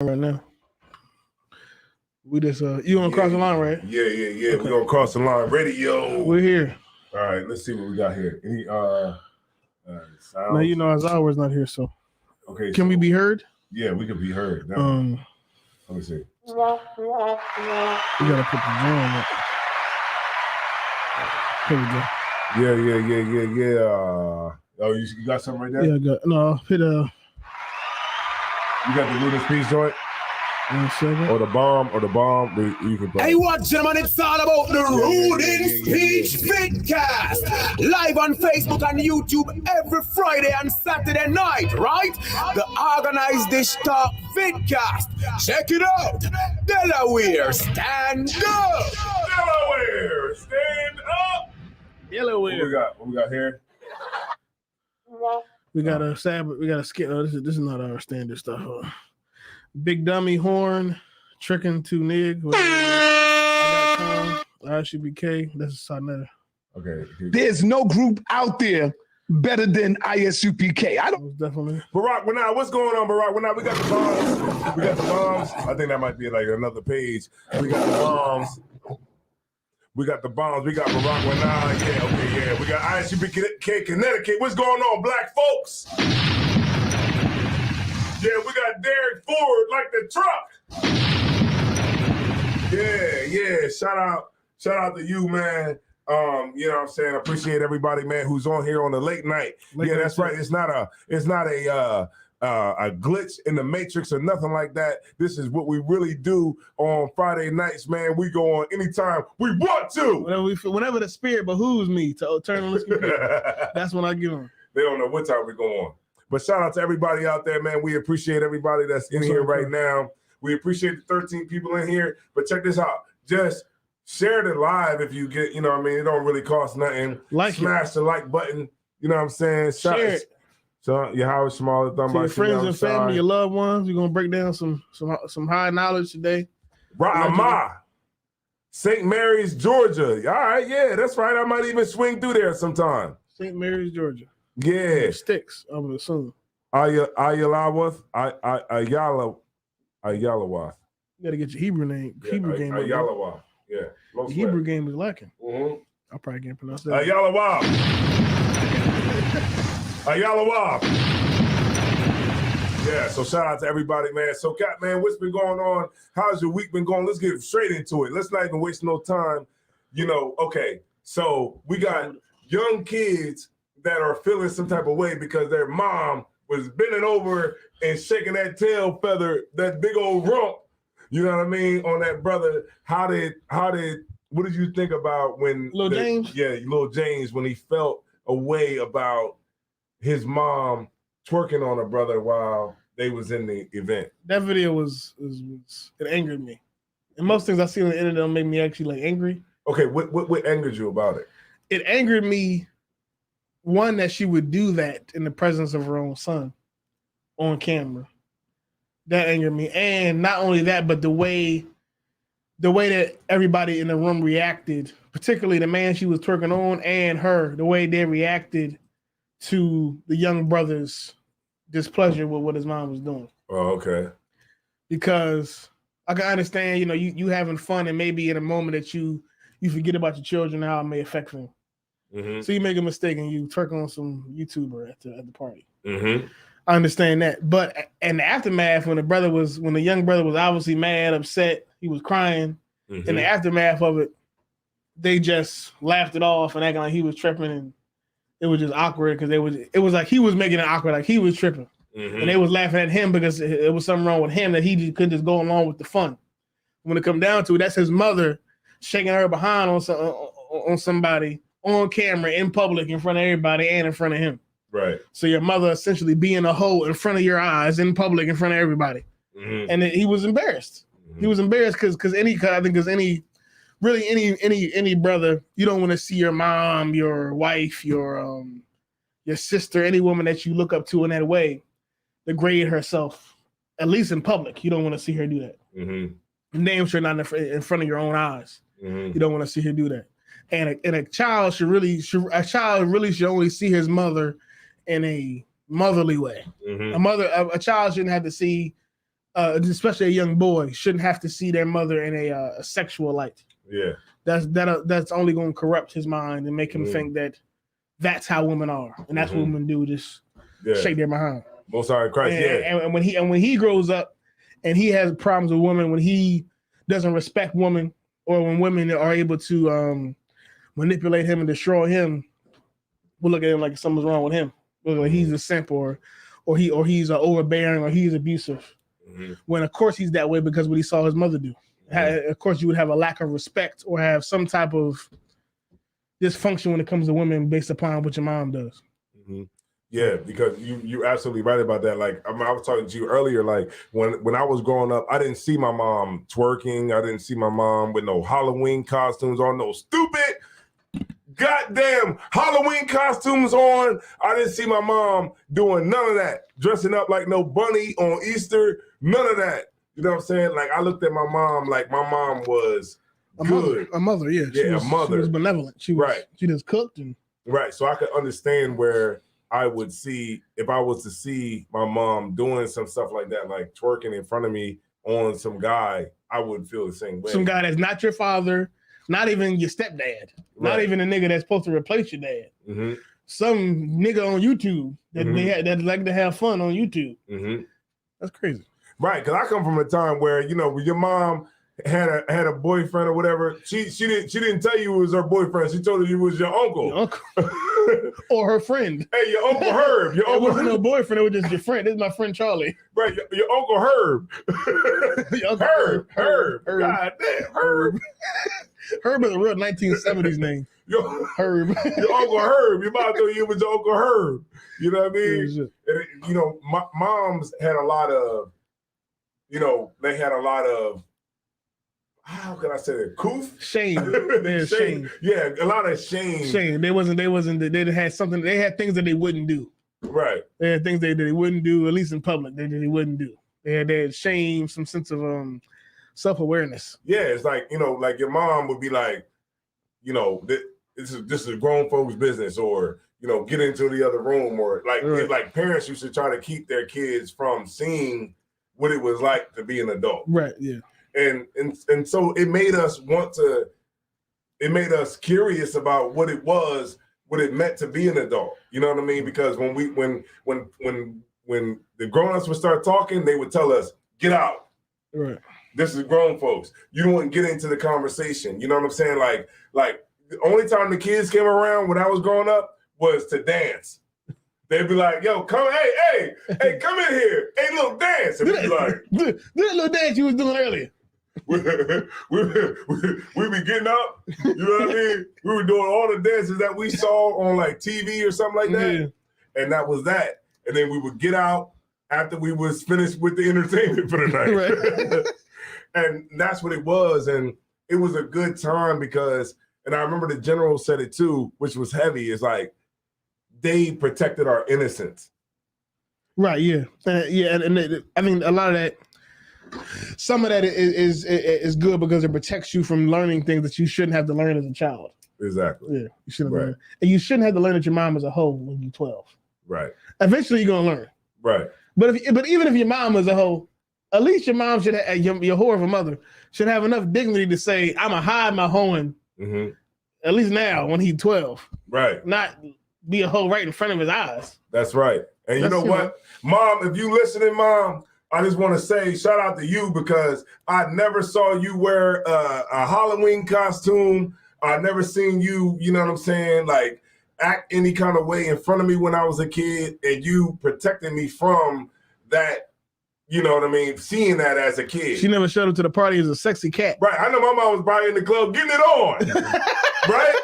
right now. We just you want to cross the line, right? Yeah. Okay. We're gonna cross the line. Radio. We're here. All right, let's see what we got here. Any sounds? No, you know, as always not here, so okay. Can we be heard? Yeah, we can be heard. Let me see. You gotta put the drum up. Here we go. Yeah. Oh, you got something right there? Yeah, I got hit You got the Ruden's Peace joint? 1 second. Or the bomb. You can play. Hey, what, gentlemen? It's all about the Ruden's Peace Vidcast. Live on Facebook and YouTube every Friday and Saturday night, right? The Organized Dish Talk Vidcast. Check it out. Delaware, stand up. Delaware, stand up. Delaware. What we got here? We got a skit. Oh, this is not our standard stuff. Big Dummy Horn, Tricking to Nig. I got ISUPK. That's a Sonetta. Okay. There's no group out there better than ISUPK. I don't definitely. Barack Wanai, what's going on, Barack Wanai? We got the bombs. I think that might be like another page. We got the bombs. We got Barack Wanai. Yeah. We got ISUPK Connecticut. What's going on, black folks? Yeah, we got Derek Ford like the truck. Yeah. Shout out to you, man. You know what I'm saying? I appreciate everybody, man, who's on here on the late night. That's right. It's not a glitch in the matrix or nothing like that. This is what we really do on Friday nights, man. We go on anytime we want to. Whenever the spirit behooves me to turn on the computer, that's when I get on. They don't know what time we go on. But shout out to everybody out there, man. We appreciate everybody that's in here right now. We appreciate the 13 people in here. But check this out. Just share it live if you get, you know what I mean? It don't really cost nothing. Smash the like button. You know what I'm saying? Share it. So your Howard Smaller thumb to your friends and family, your loved ones. We're gonna break down some high knowledge today. Ra'amah, St. Mary's, Georgia. All right, yeah, that's right. I might even swing through there sometime. St. Mary's, Georgia. Yeah. Sticks, I would assume. Ayalawath. You gotta get your Hebrew name. Yeah, Hebrew game. Ayalawath. Yeah. The Hebrew game is lacking. Mm-hmm. I probably can't pronounce that. Ayalawath. Yeah, so shout out to everybody, man. So, Cat, man, what's been going on? How's your week been going? Let's get straight into it. Let's not even waste no time. You know, okay, so we got young kids that are feeling some type of way because their mom was bending over and shaking that tail feather, that big old rump, you know what I mean, on that brother. What did you think about when Lil James? Yeah, Lil James, when he felt a way about his mom twerking on a brother while they was in the event? That video was it angered me. And most things I see on the internet make me actually like angry. Okay, what angered you about it? It angered me, one, that she would do that in the presence of her own son on camera. That angered me. And not only that, but the way that everybody in the room reacted, particularly the man she was twerking on and her, the way they reacted to the young brother's displeasure with what his mom was doing. Oh, okay. Because I can understand, you know, you having fun and maybe in a moment that you forget about your children and how it may affect them. Mm-hmm. So you make a mistake and you twerk on some YouTuber at the party. Mm-hmm. I understand that. But in the aftermath, when the young brother was obviously mad, upset, he was crying, in the aftermath of it, they just laughed it off and acting like he was tripping, and it was just awkward because it was like he was making it awkward, like he was tripping. Mm-hmm. And they was laughing at him because it was something wrong with him that he couldn't just go along with the fun. When it come down to it, that's his mother shaking her behind on somebody on camera in public in front of everybody and in front of him. Right. So your mother essentially being a hoe in front of your eyes in public in front of everybody. Mm-hmm. And he was embarrassed. Mm-hmm. He was embarrassed because any brother, you don't want to see your mom, your wife, your sister, any woman that you look up to in that way degrade herself, at least in public. You don't want to see her do that. Mm-hmm. Damn sure not in front of your own eyes. Mm-hmm. You don't want to see her do that. And a child should really only see his mother in a motherly way. Mm-hmm. A child shouldn't have to see especially a young boy, shouldn't have to see their mother in a sexual light. Yeah. That's only going to corrupt his mind and make him think that that's how women are, and that's what women do, just shake their behind. Most High in Christ, and when he grows up and he has problems with women, when he doesn't respect women, or when women are able to manipulate him and destroy him, we'll look at him like something's wrong with him. Like he's a simp, or he's overbearing, or he's abusive. When of course he's that way because what he saw his mother do. Of course, you would have a lack of respect or have some type of dysfunction when it comes to women based upon what your mom does. Yeah, because you're absolutely right about that. Like I was talking to you earlier, like when I was growing up, I didn't see my mom twerking. I didn't see my mom with no Halloween costumes on, no stupid goddamn Halloween costumes on. I didn't see my mom doing none of that, dressing up like no bunny on Easter, none of that. You know what I'm saying? Like I looked at my mom like my mom was good. A mother, yeah. A mother. She was benevolent. She just cooked and so I could understand where I would see, if I was to see my mom doing some stuff like that, like twerking in front of me on some guy, I would feel the same way. Some guy that's not your father, not even your stepdad, not even a nigga that's supposed to replace your dad. Some nigga on YouTube that like to have fun on YouTube. That's crazy. Right, because I come from a time where, you know, when your mom had a boyfriend or whatever, she didn't tell you it was her boyfriend. She told you it was your uncle. Your uncle. Or her friend. Hey, your Uncle Herb. Your uncle wasn't no boyfriend, it was just your friend. This is my friend Charlie. Right, your Uncle Herb. Your Uncle Herb. God damn, Herb. Herb is a real 1970s name. Herb. Your Uncle Herb. Your mom told you it was your Uncle Herb. You know what I mean? And, you know, moms had a lot of, you know, they had a lot of, how can I say that? Coof? Shame. Shame. Yeah, a lot of shame. Shame. They had something, they had things that they wouldn't do. Right. They had things that they wouldn't do, at least in public, that they wouldn't do. They had shame, some sense of self-awareness. Yeah, it's like, you know, like your mom would be like, you know, this is grown folks' business, or, you know, get into the other room, or like parents used to try to keep their kids from seeing what it was like to be an adult. Right, yeah. And so it made us curious about what it meant to be an adult. You know what I mean? Because when the grown-ups would start talking, they would tell us, get out. Right. This is grown folks. You don't want to get into the conversation. You know what I'm saying? Like the only time the kids came around when I was growing up was to dance. They'd be like, yo, come, hey, come in here. Hey, little dance. And we'd be like, do that little dance you was doing earlier. we be getting up, you know what I mean? We were doing all the dances that we saw on like TV or something like that. Yeah. And that was that. And then we would get out after we was finished with the entertainment for the night. Right. And that's what it was. And it was a good time because, and I remember the general said it too, which was heavy, is like, they protected our innocence. Right, yeah. And I mean, a lot of that, some of that is good because it protects you from learning things that you shouldn't have to learn as a child. Exactly. Yeah, you shouldn't learn. And you shouldn't have to learn that your mom is a hoe when you're 12. Right. Eventually you're gonna learn. Right. But even if your mom is a hoe, at least your mom should have, your whore of a mother should have enough dignity to say, I'm gonna hide my hoeing. At least now when he's 12. Right. Not be a hoe right in front of his eyes. That's right. And you know what? Mom, if you listening, Mom, I just want to say shout out to you because I never saw you wear a Halloween costume. I never seen you, you know what I'm saying, like act any kind of way in front of me when I was a kid, and you protected me from that, you know what I mean, seeing that as a kid. She never showed up to the party as a sexy cat. Right. I know my mom was probably in the club getting it on. Right?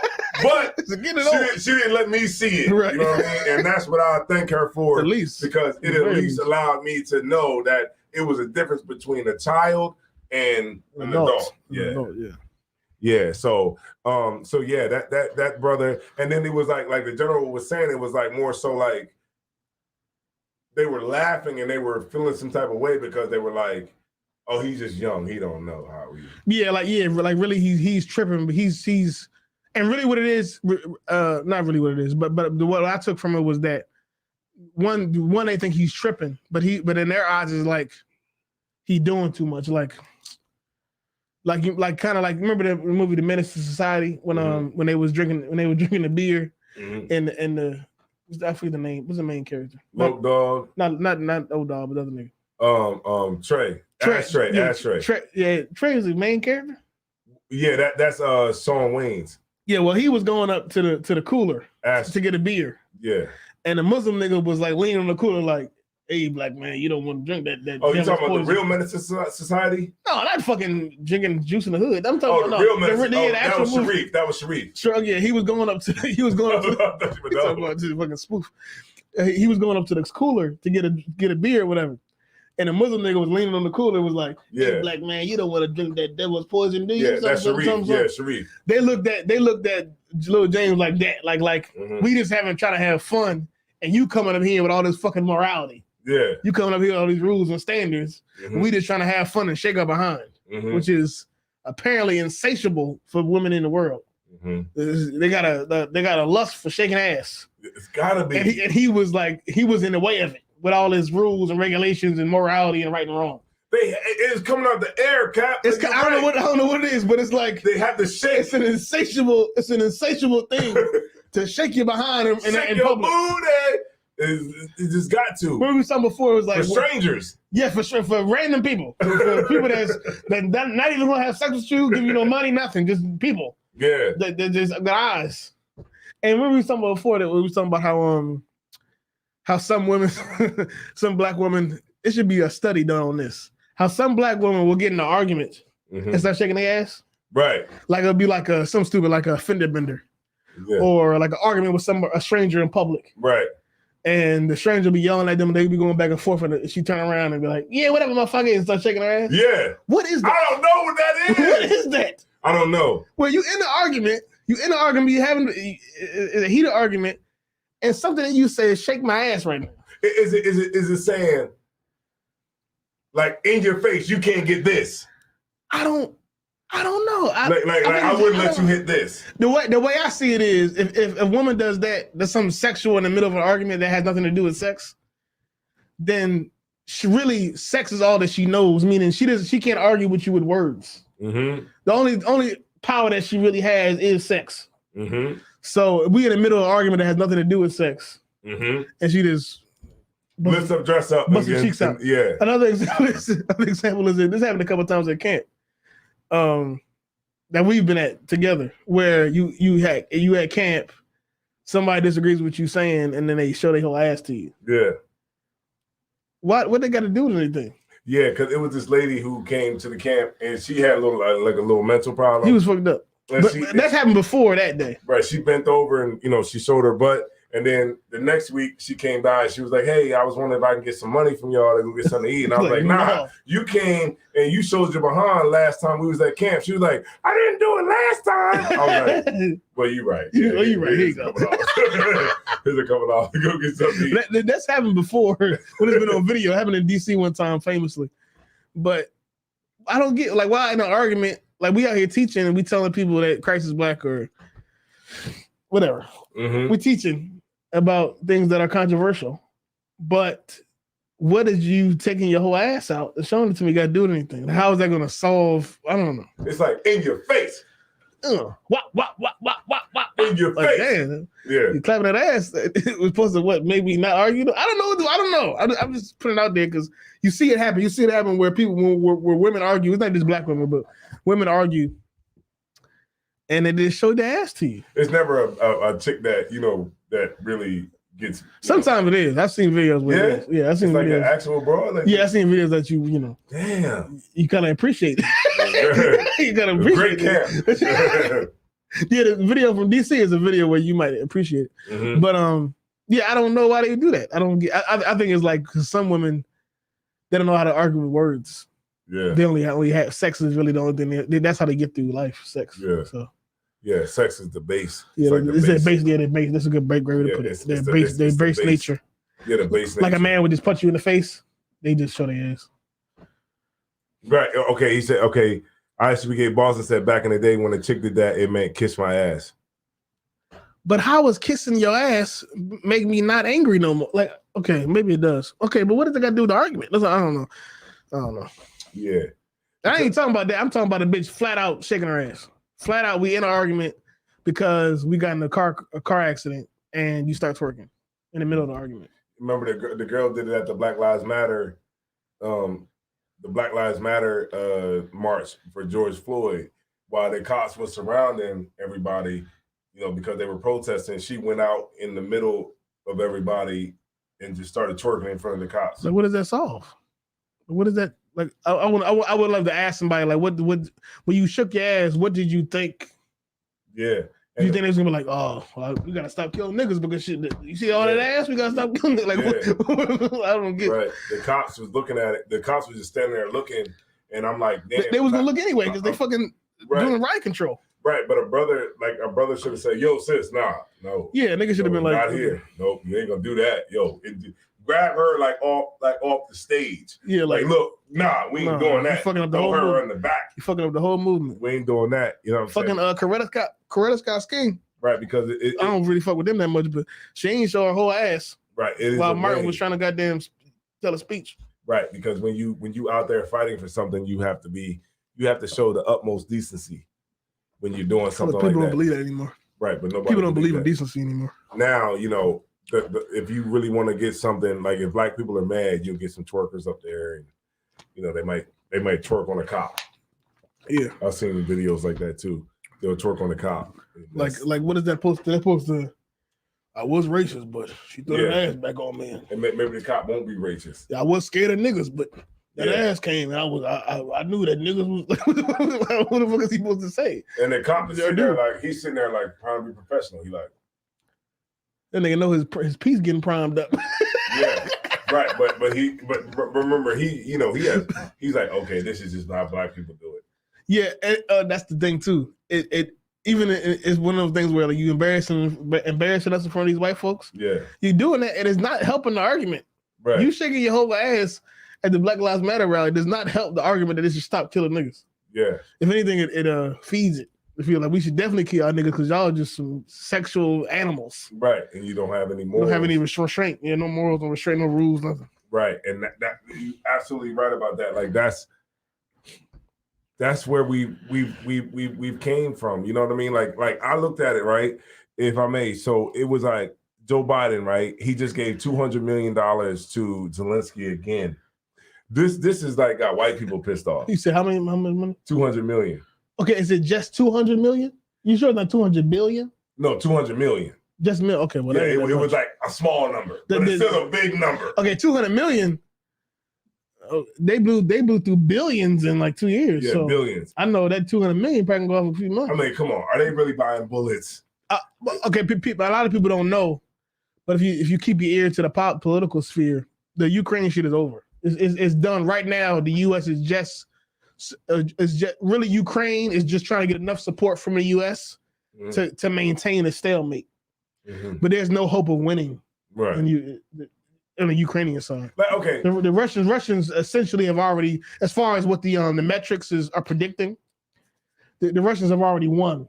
But she didn't let me see it. Right. You know what I mean? And that's what I thank her for. At least. Because it at least allowed me to know that it was a difference between a child and an adult. Yeah. Yeah. So yeah, that brother, and then it was like the general was saying, it was like more so like they were laughing and they were feeling some type of way because they were like, oh, he's just young. He don't know how he. Yeah, like really he's tripping, but he's and really what it is, not really what it is, but what I took from it was that one they think he's tripping, but in their eyes is like he doing too much. Like kind of like remember the movie The Menace to Society when they were drinking the beer and the I forget the name. What's the main character? Loc Dog. Not Old Dog, but the other nigga. Trey. Ashtray. Trey is the main character. Yeah, that's Shawn Wayans. Yeah, well, he was going up to the cooler Ashtray. to get a beer. Yeah. And the Muslim nigga was like leaning on the cooler, like, "Hey, black man, you don't want to drink that." Oh, you talking about the real Menace to Society? No, not fucking drinking juice in the hood. I'm talking about the real Menace. that was Sharif. That was Sharif. Sure, yeah, he was going up to the fucking spoof. He was going up to the cooler to get a beer or whatever. And the Muslim nigga was leaning on the cooler, was like, "Hey, black man, you don't want to drink that devil's poison, do you?" Yeah, that's Sharif. Yeah, Sharif. They looked at Lil James like that, like we just having trying to have fun, and you coming up here with all this fucking morality. Yeah, you coming up here with all these rules and standards. We just trying to have fun and shake our behind, which is apparently insatiable for women in the world. They got a lust for shaking ass. It's gotta be. And he was in the way of it with all his rules and regulations and morality and right and wrong. It's coming out the air, Cap. I don't know what it is, but it's like they have to shake. It's an insatiable thing to shake your behind in your public. Booty. It just got to. What we were talking before, it was like for strangers. Yeah, for sure, for random people, for people that not even gonna have sex with you, give you no money, nothing, just people. Yeah, that just got eyes. And when we were talking about before that, we were talking about how some women, some black women, it should be a study done on this. How some black women will get in an argument and start shaking their ass. Right. Like it'll be like some stupid, like a fender bender. Yeah. Or like an argument with a stranger in public. Right. And the stranger will be yelling at them and they'll be going back and forth and she turn around and be like, "Yeah, whatever, motherfucker," and start shaking her ass. Yeah. What is that? I don't know what that is. What is that? I don't know. Well, you in the argument, you having a heated argument, and something that you say is "shake my ass" right now. Is it saying like in your face, you can't get this? I don't know. I wouldn't let you hit this. The way I see it is, if a woman does that, there's something sexual in the middle of an argument that has nothing to do with sex, then sex is all that she knows. Meaning she can't argue with you with words. The only power that she really has is sex. So we in the middle of an argument that has nothing to do with sex, and she just lifts up, dress up, bust her cheeks out. Yeah. Another example is this happened a couple of times at camp. That we've been at together, where you had camp, somebody disagrees with you saying, and then they show their whole ass to you. Yeah. What they got to do with anything? Yeah, because it was this lady who came to the camp and she had a little mental problem. He was fucked up. But that happened before that day. Right. She bent over and she showed her butt. And then the next week she came by and she was like, "Hey, I was wondering if I can get some money from y'all to go get something to eat." And I was like, "Nah, no. You came and you showed your behind last time we was at camp." She was like, "I didn't do it last time." I was like, "Well, you're right. Yeah, you're right. Here you go. Here's a couple dollars. Go get something to eat." That's happened before when it's been on video. It happened in DC one time famously. But I don't get why in an argument, we out here teaching and we telling people that Christ is black or whatever. We teaching about things that are controversial, but what is you taking your whole ass out and showing it to me got to do with anything? How is that going to solve? I don't know. It's like in your face. What? In your face. Damn. Yeah. You clapping that ass. It was supposed to maybe not argue? I don't know. I'm just putting it out there because you see it happen. You see it happen where people, where women argue. It's not just black women, but women argue. And they just show their ass to you. It's never a chick that, that really gets. Sometimes it is. I've seen videos where it is. Yeah, I've seen it's videos. Like an actual broad. I've seen videos that Damn. You kind of appreciate it. You kind of appreciate it. Camp. Yeah, the video from DC is a video where you might appreciate it. But I don't know why they do that. I don't get. I think it's like cause some women they don't know how to argue with words. Yeah, they only have sex is really the only thing. That's how they get through life. Sex. Yeah. So. Yeah, sex is the base. Yeah, it's the base. Yeah, the base. That's a good way to put it. Their base nature. Yeah, the base nature. Like a man would just punch you in the face. They just show their ass. Right. Okay. He said. Okay. ISUPK Boston said back in the day when a chick did that, it meant kiss my ass. But how was kissing your ass make me not angry no more? Okay, maybe it does. Okay, but what does it got to do with the argument? I don't know. Yeah. I ain't talking about that. I'm talking about a bitch flat out shaking her ass. Flat out, we in an argument because we got in a car accident and you start twerking in the middle of the argument. Remember the girl did it at the Black Lives Matter, march for George Floyd, while the cops were surrounding everybody, because they were protesting. She went out in the middle of everybody and just started twerking in front of the cops. Like, what does that solve? What is that? Like, I would love to ask somebody, like, what when you shook your ass, what did you think? Yeah. You think they was gonna be like, oh, well, we gotta stop killing niggas because shit, you see all that ass, we gotta stop killing it. Like, I don't get. Right. The cops was looking at it. The cops was just standing there looking, and I'm like, damn. They was gonna look anyway because they fucking doing riot control. Right, but a brother should have said, "Yo, sis, nah, no." Yeah, nigga should have been like, "Not here, nope, you ain't gonna do that." Yo, grab her off the stage. Yeah, like look, nah, we ain't doing that. Fucking up the Throw whole her movement. in the back. You fucking up the whole movement. We ain't doing that. You know what I'm saying? Fucking Coretta Scott King. Right, because I don't really fuck with them that much, but she ain't show her whole ass. Right, it is while Martin was trying to goddamn tell a speech. Right, because when you out there fighting for something, you have to show the utmost decency when you're doing something like that. People don't believe that anymore. Right, but nobody. People don't believe in decency anymore. Now, if you really want to get something, like if black people are mad, you'll get some twerkers up there, and they might twerk on a cop. Yeah, I've seen videos like that too. They'll twerk on the cop. Like what is that post? That post I was racist, but she threw her ass back on me. And maybe the cop won't be racist. I was scared of niggas, but that ass came, and I knew that niggas was like, what the fuck is he supposed to say? And the cop is sitting there like trying to be professional. He like, that nigga know his piece getting primed up. Yeah, right. But remember he's like, okay, this is just how black people do it. Yeah, and, that's the thing too. It's one of those things where like you embarrassing us in front of these white folks. Yeah, you're doing that, and it's not helping the argument. Right. You shaking your whole ass at the Black Lives Matter rally does not help the argument that they should stop killing niggas. Yeah. If anything, it feeds it. I feel like we should definitely kill our niggas because y'all are just some sexual animals. Right, and you don't have any morals. You don't have any restraint. Yeah, no morals, no restraint, no rules, nothing. Right, and that you're absolutely right about that. Like that's where we've came from. You know what I mean? Like I looked at it, right, if I may. So it was like Joe Biden, right? He just gave $200 million to Zelensky again. This is like got white people pissed off. You said how much money? 200 million. Okay, is it just 200 million? You sure it's not 200 billion? No, 200 million. Just million. Okay, well, yeah, it was like a small number, but it's still a big number. Okay, 200 million. They blew through billions in like 2 years. Yeah, so billions. I know that 200 million probably can go off a few months. I mean, come on, are they really buying bullets? Okay, a lot of people don't know, but if you keep your ear to the political sphere, the Ukraine shit is over. It's done right now. The U.S. is just really Ukraine is just trying to get enough support from the U.S. to maintain a stalemate. Mm-hmm. But there's no hope of winning. Right. On the Ukrainian side. But okay. The Russians essentially have already, as far as what the metrics are predicting, the Russians have already won.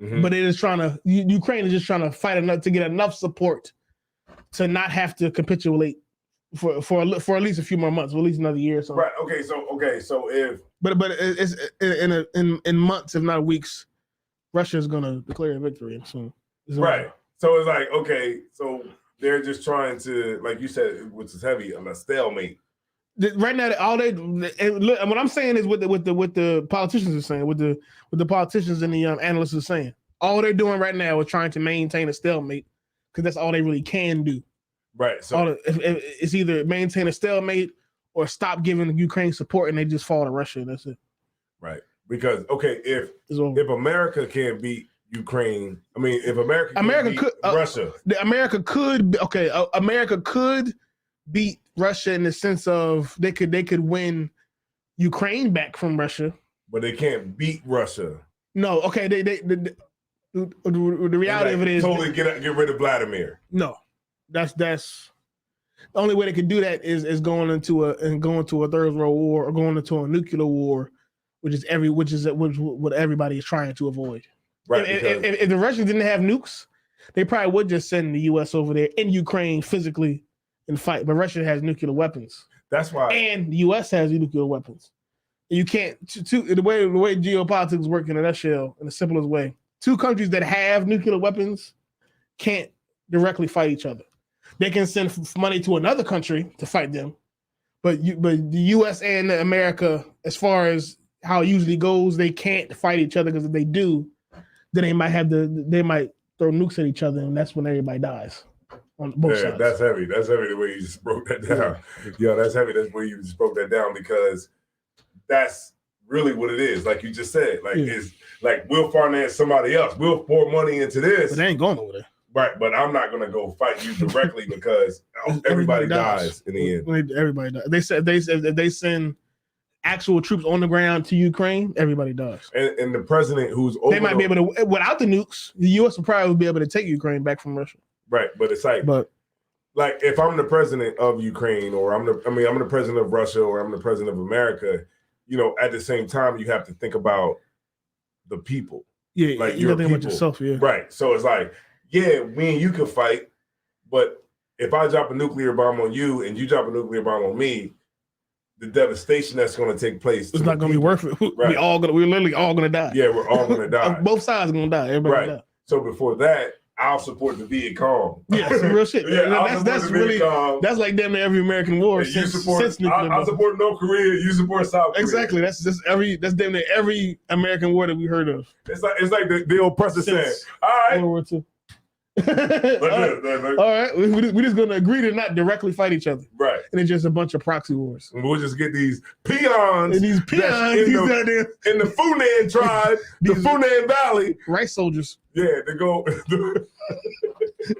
Mm-hmm. But it is Ukraine is just trying to fight enough to get enough support to not have to capitulate for at least a few more months, or at least another year or so. Right. Okay. So if but it's in months, if not weeks, Russia is gonna declare a victory soon. Right. So it's like, okay, so they're just trying to, like you said, which is heavy, on a stalemate. Right now, what I'm saying is what the politicians are saying, what the politicians and the analysts are saying. All they're doing right now is trying to maintain a stalemate because that's all they really can do. Right. So it's either maintain a stalemate or stop giving Ukraine support and they just fall to Russia. And that's it. Right. Because if America can't beat Ukraine, I mean, if America could Russia, America could beat Russia in the sense of they could win Ukraine back from Russia, but they can't beat Russia. No, okay. The reality of it is totally get rid of Vladimir. No, that's the only way they can do that is going into a third world war or going into a nuclear war, which what everybody is trying to avoid. Right. If the Russians didn't have nukes, they probably would just send the U.S. over there in Ukraine physically and fight. But Russia has nuclear weapons. That's why. And the U.S. has nuclear weapons. You can't the way geopolitics work in a nutshell, in the simplest way. Two countries that have nuclear weapons can't directly fight each other. They can send money to another country to fight them, but the U.S. and America, as far as how it usually goes, they can't fight each other, because if they do, then they might throw nukes at each other, and that's when everybody dies on both sides. That's heavy. That's heavy the way you just broke that down. Yeah, that's heavy. That's the way you just broke that down, because that's really what it is. Like you just said, like it's like we'll finance somebody else. We'll pour money into this. But they ain't going over there. Right, but I'm not gonna go fight you directly because everybody dies in the end. Everybody dies. They said if they send actual troops on the ground to Ukraine, everybody dies. And the president who's over, they might be able to, without the nukes, the U.S. will probably be able to take Ukraine back from Russia. Right, but it's like if I'm the president of Ukraine, or I'm the president of Russia, or I'm the president of America, at the same time you have to think about the people. Yeah, like you got to think about yourself. Yeah, right. So it's like, yeah, me and you can fight, but if I drop a nuclear bomb on you and you drop a nuclear bomb on me, the devastation that's going to take place, it's not going to be worth it. Right. We're literally all going to die. Yeah, we're all going to die. Both sides are going to die. Everybody right. die. So before that, I'll support the Viet Cong. Yeah, some real shit. Yeah, that's really that's like damn near every American war since nuclear. I support North Korea. You support South Korea. Exactly. That's damn near every American war that we heard of. It's like the oppressor saying, "All right, World War II." All right, we're just gonna agree to not directly fight each other, right? And it's just a bunch of proxy wars. And we'll just get these peons, in the Funan tribe, the Funan Valley, rice soldiers. Yeah, to go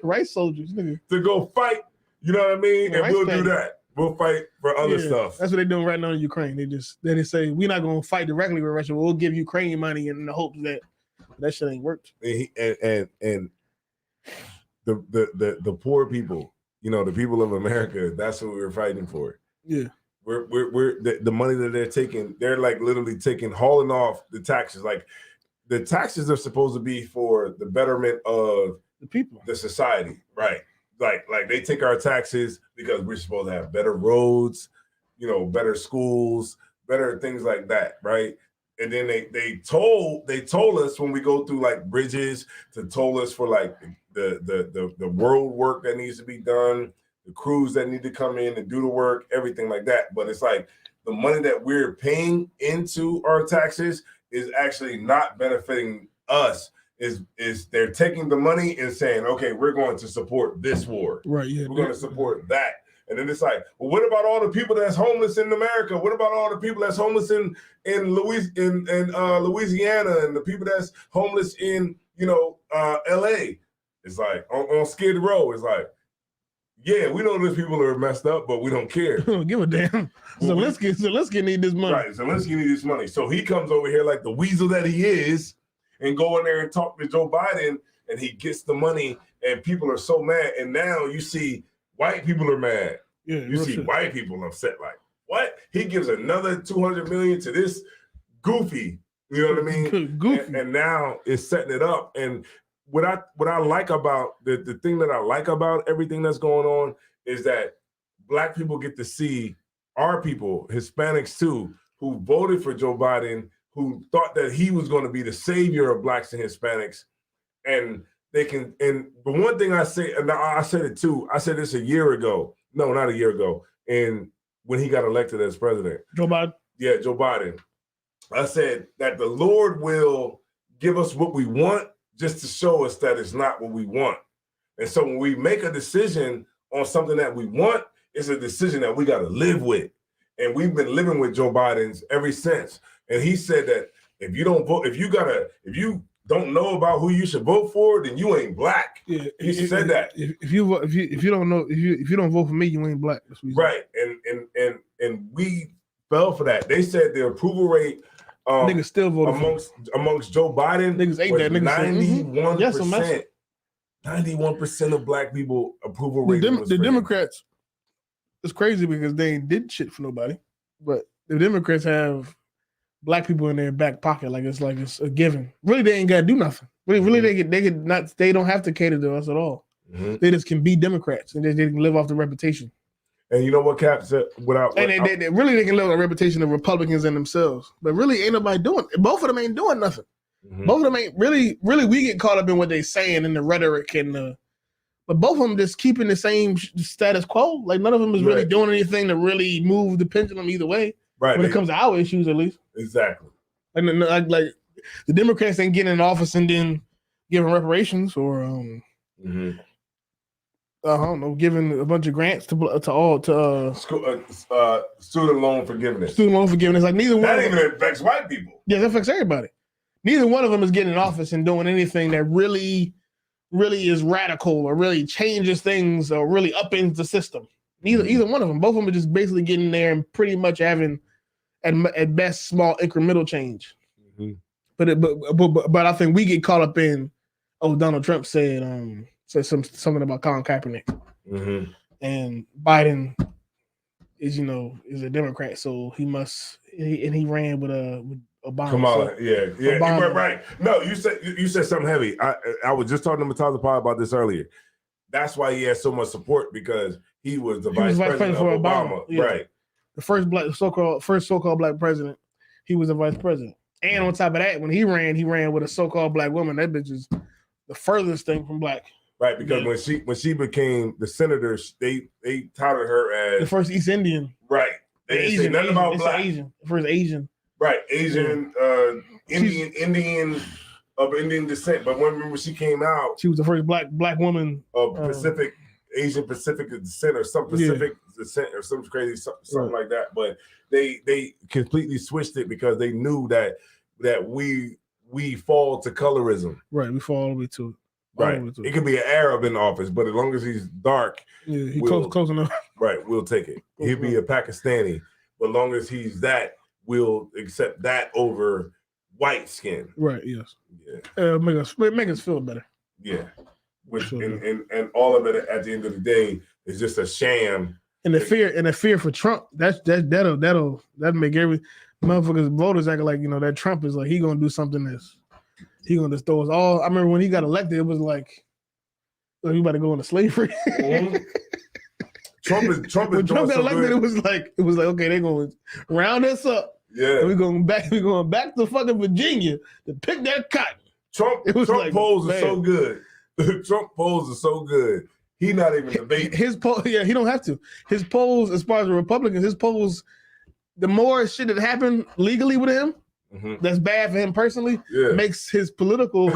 rice soldiers, nigga. To go fight. You know what I mean? And we'll do that. We'll fight for other stuff. That's what they're doing right now in Ukraine. They say we're not gonna fight directly with Russia. We'll give Ukraine money in the hopes that shit ain't worked. And the poor people, the people of America, that's what we were fighting for. Yeah. We're the money that they're taking, they're like literally hauling off the taxes. Like the taxes are supposed to be for the betterment of the people, the society, right? Like they take our taxes because we're supposed to have better roads, better schools, better things like that, right? And then they told us when we go through like bridges, to toll us for like the road work that needs to be done, the crews that need to come in and do the work, everything like that. But it's like the money that we're paying into our taxes is actually not benefiting us. Is they're taking the money and saying, okay, we're going to support this war. Right. Yeah. We're going to support that. And then it's like, well, what about all the people that's homeless in America? What about all the people that's homeless in Louisiana, and the people that's homeless in LA? It's like on Skid Row. It's like, yeah, we know those people are messed up, but we don't care. Don't give a damn. Zelensky need this money. Right, Zelensky need this money. So he comes over here like the weasel that he is, and go in there and talk to Joe Biden, and he gets the money, and people are so mad. And now you see white people are mad. Yeah, you see white people upset. Like, what? He gives another $200 million to this goofy. You know what I mean? Goofy. And now it's setting it up. And what I like about the thing that I like about everything that's going on is that Black people get to see our people, Hispanics too, who voted for Joe Biden, who thought that he was going to be the savior of Blacks and Hispanics. And they can, and the one thing I say, and I said it too, I said this a year ago. No, not a year ago. And when he got elected as president. Joe Biden? Yeah, Joe Biden. I said that the Lord will give us what we want just to show us that it's not what we want. And so when we make a decision on something that we want, it's a decision that we got to live with. And we've been living with Joe Biden's ever since. And he said that if you don't vote, if you don't know about who you should vote for, then you ain't Black. Yeah, he said that. If you don't know, if you don't vote for me, you ain't Black. Right. And we fell for that. They said the approval rate niggas still voted amongst Joe Biden. Niggas ate that. 91%. 91% of Black people approval rate. The Democrats, it's crazy because they ain't did shit for nobody. But the Democrats have Black people in their back pocket, like it's a given. Really, they ain't gotta do nothing. Really, they don't have to cater to us at all. Mm-hmm. They just can be Democrats and they can live off the reputation. And you know what Cap said? And they really can live on a reputation of Republicans in themselves. But really ain't nobody doing it. Both of them ain't doing nothing. Mhm. Both of them ain't really we get caught up in what they saying and the rhetoric and but both of them just keeping the same status quo. Like none of them is really Right. doing anything to really move the pendulum either way. Right. When it comes to our issues, at least. Exactly. Like the Democrats ain't getting in office and then giving reparations or Mhm. I don't know, giving a bunch of grants to Student loan forgiveness. student loan forgiveness. Like neither one. That of them, even affects white people. yeah, that affects everybody. Neither one of them is getting in office and doing anything that really is radical or really changes things or really upends the system. Either one of them. Both of them are just basically getting there and pretty much having at best small incremental change. Mhm. But I think we get caught up in Donald Trump said something about Colin Kaepernick Mhm. and Biden is a Democrat, so he ran with Obama. Kamala, So, yeah, Obama. right. No, you said something heavy. I was just talking to Mataza Pod about this earlier. That's why he has so much support because he was the vice president of Obama. Yeah. Right. The first so-called black president, he was the vice president. And on top of that, when he ran with a so-called black woman. That bitch is the furthest thing from black. Right, because when she became the senator, they touted her The as first East Indian. right. They didn't say nothing about black. Asian. The first Asian. Right, Asian, Indian of Indian descent. But when she came out, She was the first black woman. of Asian Pacific descent or some Pacific descent or some crazy something like that. But they completely switched it because they knew that we fall to colorism. Right, we fall all the way to it. Right, it could be an Arab in office, but as long as he's dark, Yeah, he close enough. right, we'll take it. He'll be a Pakistani, but as long as he's that, we'll accept that over white skin. Right, yes. Yeah. Make us feel better. Yeah. Which and all of it at the end of the day is just a sham. And the fear for Trump, that'll make every motherfuckers voters acting like that Trump is like he gonna do something that's he gonna just throw us all. I remember when he got elected, it was like we about to go into slavery. Mm-hmm. Trump is when doing Trump got so elected, good. it was like okay, they're gonna round us up. Yeah. And we're going back to fucking Virginia to pick that cotton. Trump like, polls man. are so good. Trump polls are so good. He not even debating. His poll, yeah, he don't have to. His polls, as far as the Republicans, his polls, the more shit that happened legally with him, that's bad for him personally, makes his political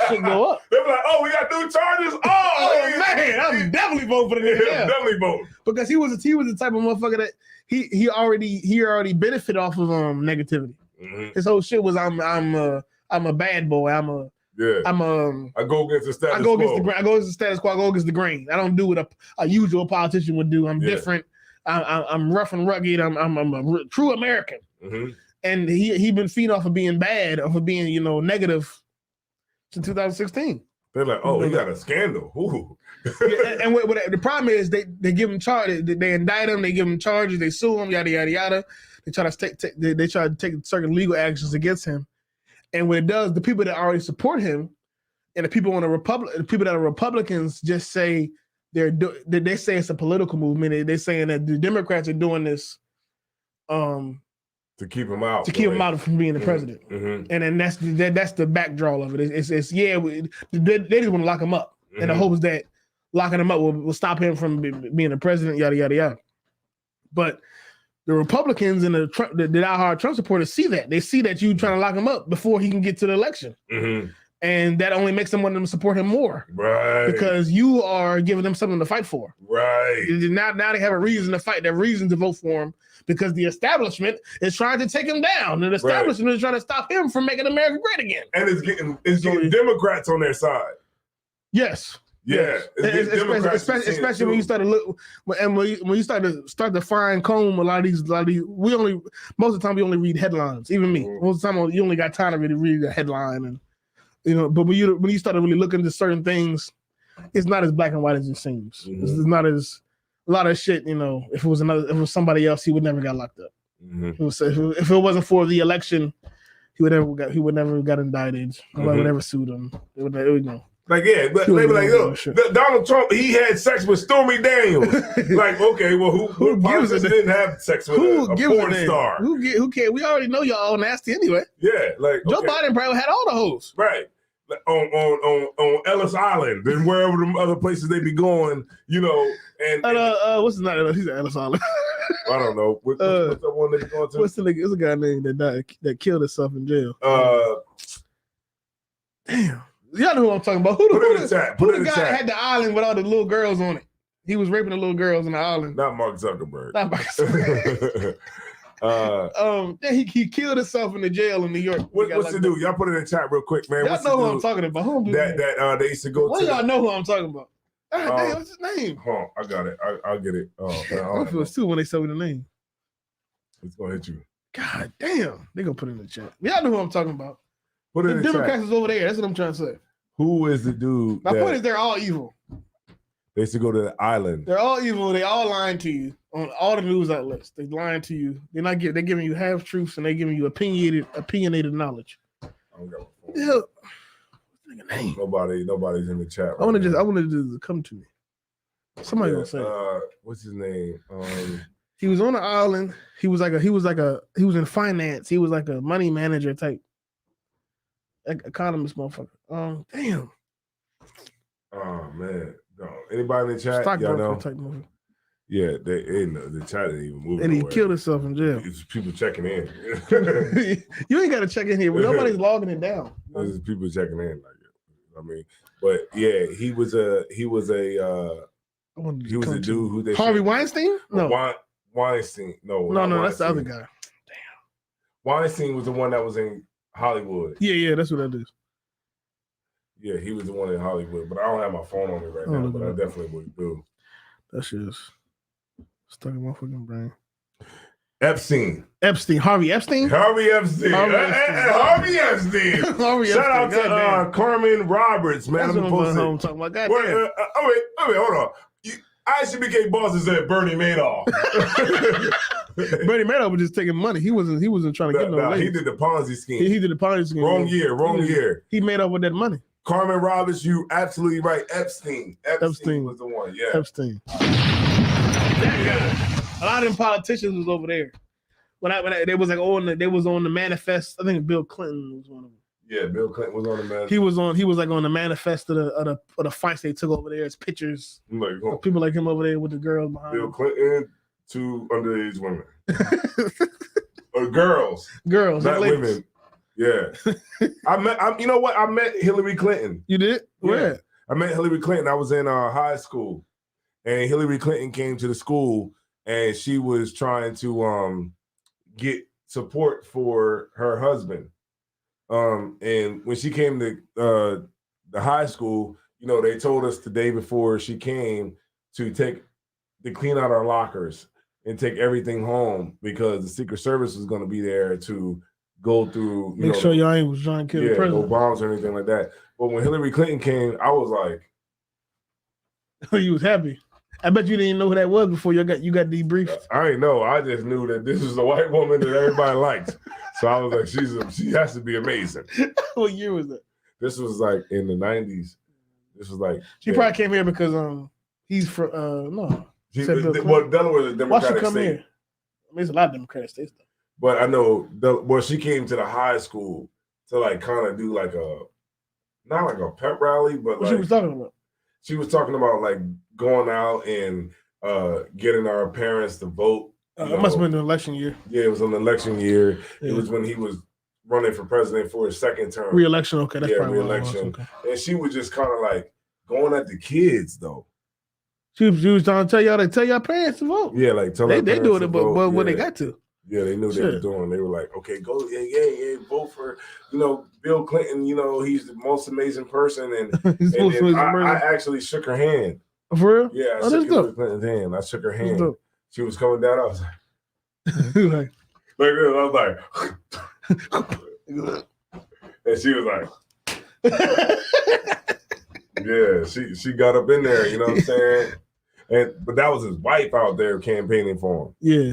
shit go up. They're like, oh, we got new charges. Oh man, I'm definitely voting for the nigga. Yeah. Definitely voting. Because he was the type of motherfucker that he already benefited off of negativity. His whole shit was I'm a bad boy. I go against the status quo. I go against the status quo. I go against the grain. I don't do what a usual politician would do. I'm different. I'm rough and rugged. I'm a true American. And he been feeding off of being bad, off of being negative since 2016. They're like, oh, he got a scandal. Ooh. and what the problem is they give him charges. They indict him. They give him charges. They sue him. Yada yada yada. They try to take certain legal actions against him. And when it does, the people that already support him and the people that are Republicans just say they say it's a political movement. They're saying that the Democrats are doing this to keep him out. To keep him out from being the president. And then that's the backdraw of it. It's they just want to lock him up. And the hope is that locking him up will stop him from being the president, yada, yada, yada. But the Republicans and the diehard Trump supporters see that. They see that you trying to lock him up before he can get to the election. And that only makes them want them to support him more. Right. Because you are giving them something to fight for. Right. Now they have a reason to fight. They have a reason to vote for him because the establishment is trying to take him down. And the establishment is trying to stop him from making America great again. And it's getting Democrats on their side. Yes. Yeah, especially when you start to look, and when you start to fine comb a lot of these. Most of the time we only read headlines. Even me, most of the time you only got time to really read the headline, and but when you start to really look into certain things, it's not as black and white as it seems. It's not as a lot of shit. If it was somebody else, he would never got locked up. If it wasn't for the election, he would never got indicted. Nobody would ever sued him. Like, yeah, but She they be was like, doing look, shit. Donald Trump, he had sex with Stormy Daniels. Like, okay, well, who gives a politician didn't have sex with a porn star? Who cares? We already know y'all all nasty anyway. Yeah, like Joe okay. Biden probably had all the hoes. Right. Like, on Ellis Island and wherever the other places they be going, you know, and What's his name? He's at Ellis Island. I don't know. What's the one they be going to? What's the nigga? It's a guy named that died, that killed himself in jail. Damn. Y'all know who I'm talking about. Who the guy that had the island with all the little girls on it? He was raping the little girls on the island. Not Mark Zuckerberg. Not Mark Zuckerberg. He killed himself in the jail in New York. What's the dude? Y'all put it in the chat real quick, man. Y'all know who I'm talking about. Who that they used to go One to. of y'all know who I'm talking about. Damn, what's his name? Hold on, I got it. I'll get it. I feel too when they tell me the name. It's gonna hit you. God damn, they gonna put it in the chat. Y'all know who I'm talking about. Put it in The the Democrats chat. is over there. That's what I'm trying to say. Who is the dude? My point is they're all evil. They used to go to the island. They're all evil. They all lying to you on all the news outlets. They lying to you. They're giving you half truths and they're giving you opinionated knowledge. I don't got my phone. Yeah. What's the name? Nobody's in the chat. I want to come to me. Somebody gonna say it. What's his name? He was on the island. He was in finance. He was like a money manager type economist motherfucker. Damn. Oh man. No. Anybody in the chat? Stockbroker Y'all know? type movie. Yeah, the chat didn't even move. And he killed himself in jail. It's people checking in. You ain't got to check in here. Nobody's logging it down. There's people checking in. Like, I mean, but yeah, he was a dude who they Harvey Weinstein? No, Weinstein. No, that's the other guy. Weinstein was the one that was in Hollywood. Yeah, that's what that is. Yeah, he was the one in Hollywood, but I don't have my phone on me right now, but I definitely would do. That shit is stuck in my fucking brain. Epstein. Harvey Epstein? Harvey Epstein. Harvey Epstein. Shout out to Carmen Roberts, man. That's I'm what I'm talking about. Goddamn. Wait, hold on. I actually became bosses at Bernie Madoff. Bernie Madoff was just taking money. He wasn't trying to get no he did the Ponzi scheme. He did the Ponzi scheme. Wrong year. He made up with that money. Carmen Roberts, you absolutely right. Epstein was the one. Yeah. Epstein. A lot of them politicians was over there. When they was like on the manifest. I think Bill Clinton was one of them. Yeah, Bill Clinton was on the manifest. He was like on the manifest of the fights they took over there as pictures. Like, people like him over there with the girls behind Bill him. Clinton to underage women. Girls, not women. Yeah. You know what? I met Hillary Clinton. You did? Where? Yeah. I met Hillary Clinton. I was in high school, and Hillary Clinton came to the school, and she was trying to get support for her husband. And when she came to the high school, you know, they told us the day before she came to clean out our lockers and take everything home because the Secret Service was going to be there to go through, Make sure y'all ain't was trying to kill the president. No bombs or anything like that. But when Hillary Clinton came, I was like, you was happy. I bet you didn't know who that was before you got debriefed. I didn't know. I just knew that this was the white woman that everybody likes. So I was like, she has to be amazing. What year was that? This was like in the 90s. This was like she probably came here because he's from no. Delaware is a Democratic Why she come state. here? I mean, there's a lot of Democratic states though. But I know she came to the high school to like kind of do like not like a pep rally, but what she was talking about? She was talking about like going out and getting our parents to vote. It must have been an election year. Yeah, it was an election year. Yeah. It was when he was running for president for his second term. Re-election, okay. That's probably re-election. Okay. And she was just kind of like going at the kids though. She was trying to tell y'all parents to vote. Yeah, like they doing it, but when they got to. Yeah, they knew they were doing. They were like, okay, go, yeah, vote for, Bill Clinton. He's the most amazing person, and I actually shook her hand. For real? Yeah, I shook Hillary Clinton's hand. I shook her hand. She was coming down. I was like, I was like, and she was like, yeah, she got up in there. You know what I'm saying? But that was his wife out there campaigning for him. Yeah.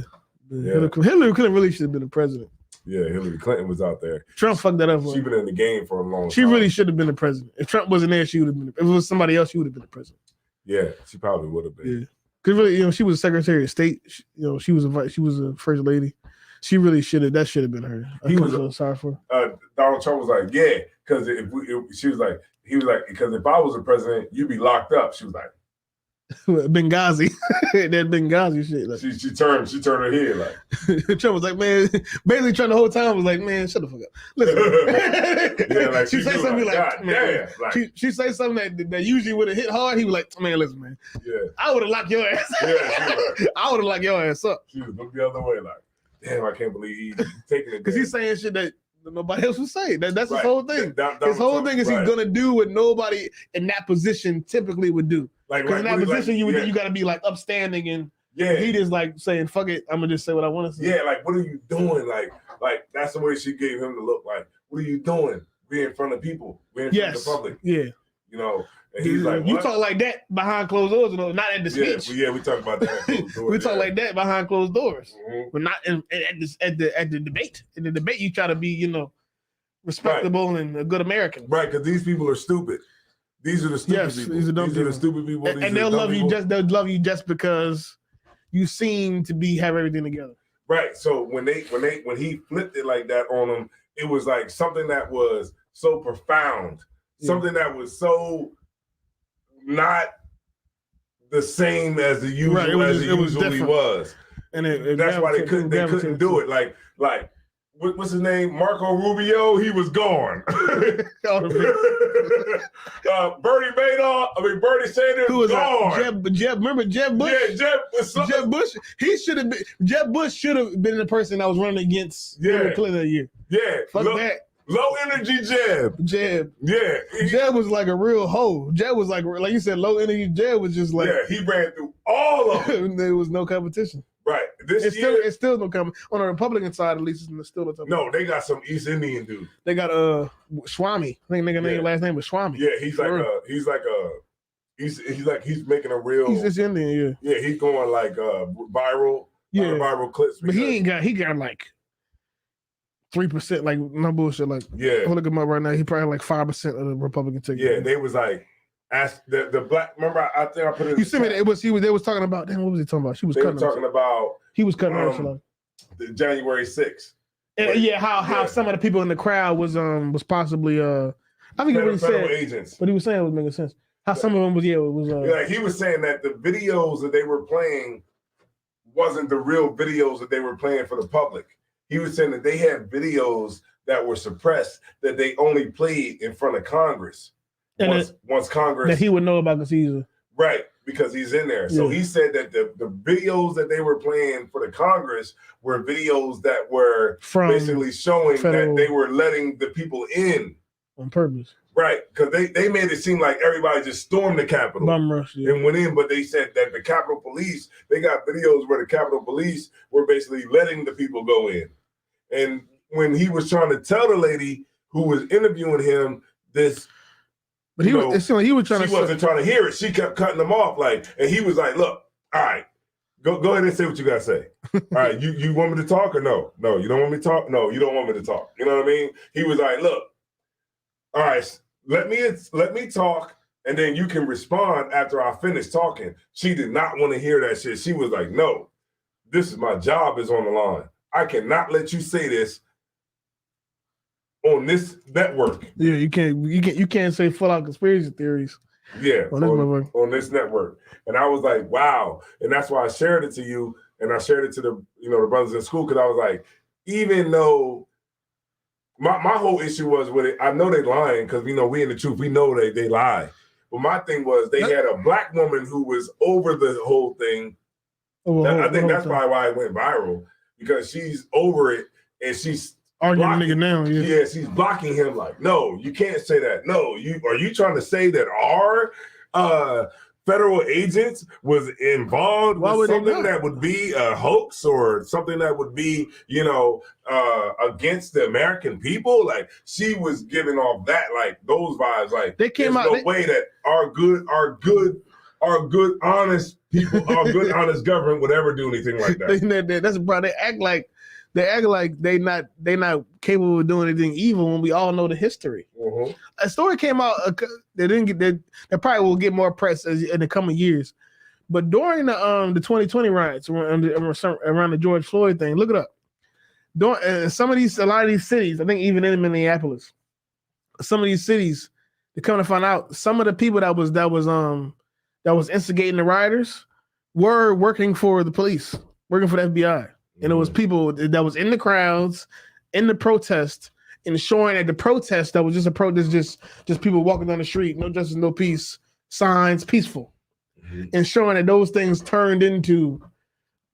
Hillary Clinton really should have been the president. Yeah, Hillary Clinton was out there. Trump fucked that up. She been in the game for a long She time. really should have been the president. If Trump wasn't there, she would have been. If it was somebody else, she would have been the president. Yeah, she probably would have been. Yeah, because really, she was Secretary of State. She was a first lady. She really should have. That should have been her. I He was feel sorry for her. Donald Trump was like, yeah, because he was like, because if I was the president, you'd be locked up. She was like, Benghazi, that Benghazi shit. Like, she turned her head like. Trump was like, man, basically trying the whole time was like, man, shut the fuck up. Listen, Yeah, like she say something like, like, God man, damn, like, she say something that usually would have hit hard. He was like, man, listen, man, yeah, I would have locked your ass. yeah, I would have locked your ass up she was looked the other way like, damn, I can't believe he's taking it because he's saying shit that nobody else would say. That's Right. his whole thing. His whole thing is he's gonna do what nobody in that position typically would do. Because in that position, you got to be like upstanding, and he just like saying, "Fuck it, I'm gonna just say what I want to say." Yeah, like, what are you doing? Like that's the way she gave him the look. Like, what are you doing? We're in front of people. We're in front of the public. Yeah. You know, and he's like, what? You talk like that behind closed doors, not at the speech. Yeah, we talk about that. We talk like that behind closed doors, Mm-hmm. but not at the debate. In the debate, you try to be, respectable and a good American. Right, because these people are stupid. These are the stupid people. These are the stupid people. And they'll love you just. They'll love you just because you seem to have everything together. Right. So when he flipped it like that on them, it was like something that was so profound, something that was so not the same as the usual as it usually was. And that's why they couldn't do it. Like what's his name? Marco Rubio. He was gone. Bernie Sanders. Who was gone. Jeb? Remember Jeb Bush? Yeah, Jeb Bush. He should have been. Jeb Bush should have been the person that was running against Hillary Clinton that year. Yeah. Fuck that. Low energy Jeb. Yeah. Jeb was like a real hoe. Jeb was like you said, low energy. Jeb was just like. Yeah, he ran through all of them. There was no competition. Right. It's still no competition. On the Republican side, at least, it's still no competition. No, they got some East Indian dude. They got Swami. I think nigga last name was Swami. Yeah, he's making a real. He's East Indian. Yeah, he's going like viral. Yeah, viral clips. But he got like 3%, like no bullshit. Like I'm look him up right now. He probably like 5% of the Republican ticket. Yeah, they was like, ask the black. Remember, I think I put it. You see me? They was talking about. Damn, what was he talking about? He was talking about. He was cutting her. The January 6th. And how some of the people in the crowd was possibly I think what he said. Agents. But he was saying it was making sense. How some of them was like he was saying that the videos that they were playing wasn't the real videos that they were playing for the public. He was saying that they had videos that were suppressed that they only played in front of Congress. And once Congress that he would know about because he's in there. So he said that the videos that they were playing for the Congress were videos that were basically showing that they were letting the people in on purpose. Right, because they made it seem like everybody just stormed the Capitol and went in, but they said that the Capitol Police, they got videos where the Capitol Police were basically letting the people go in. And when he was trying to tell the lady who was interviewing him this, but he was trying she wasn't trying to hear it. She kept cutting him off, and he was like, "Look, all right, go ahead and say what you gotta say. All right, you want me to talk or no? No, you don't want me to talk. No, you don't want me to talk. You know what I mean?" He was like, "Look, all right, let me talk, and then you can respond after I finish talking." She did not want to hear that shit. She was like, "No, this is my job is on the line. I cannot let you say this on this network." Yeah, you can't say full out conspiracy theories. Yeah, on this network. And I was like, wow. And that's why I shared it to you, and I shared it to the brothers in school, because I was like, even though my whole issue was with it, I know they lying because we in the truth, we know they lie. But my thing was they had a black woman who was over the whole thing. I think that's probably why it went viral, because she's over it and she's arguing nigga now. Yeah, she's blocking him like, no, you can't say that. No, are you trying to say that our federal agents was involved with something that would be a hoax or something that would be, against the American people? Like, she was giving off that, like, those vibes. Like, they came out. No way that our good, honest people, our good, honest government would ever do anything like that. That's why they act like They act like they not capable of doing anything evil when we all know the history. Mm-hmm. A story came out that didn't get that probably will get more press in the coming years. But during the 2020 riots around the George Floyd thing, look it up. During a lot of these cities, I think even in Minneapolis, some of these cities, they come to find out some of the people that was instigating the rioters were working for the police, working for the FBI. And it was people that was in the crowds, in the protest, ensuring that the protest that was just a protest, just people walking down the street, no justice, no peace, signs, peaceful, ensuring that those things turned into,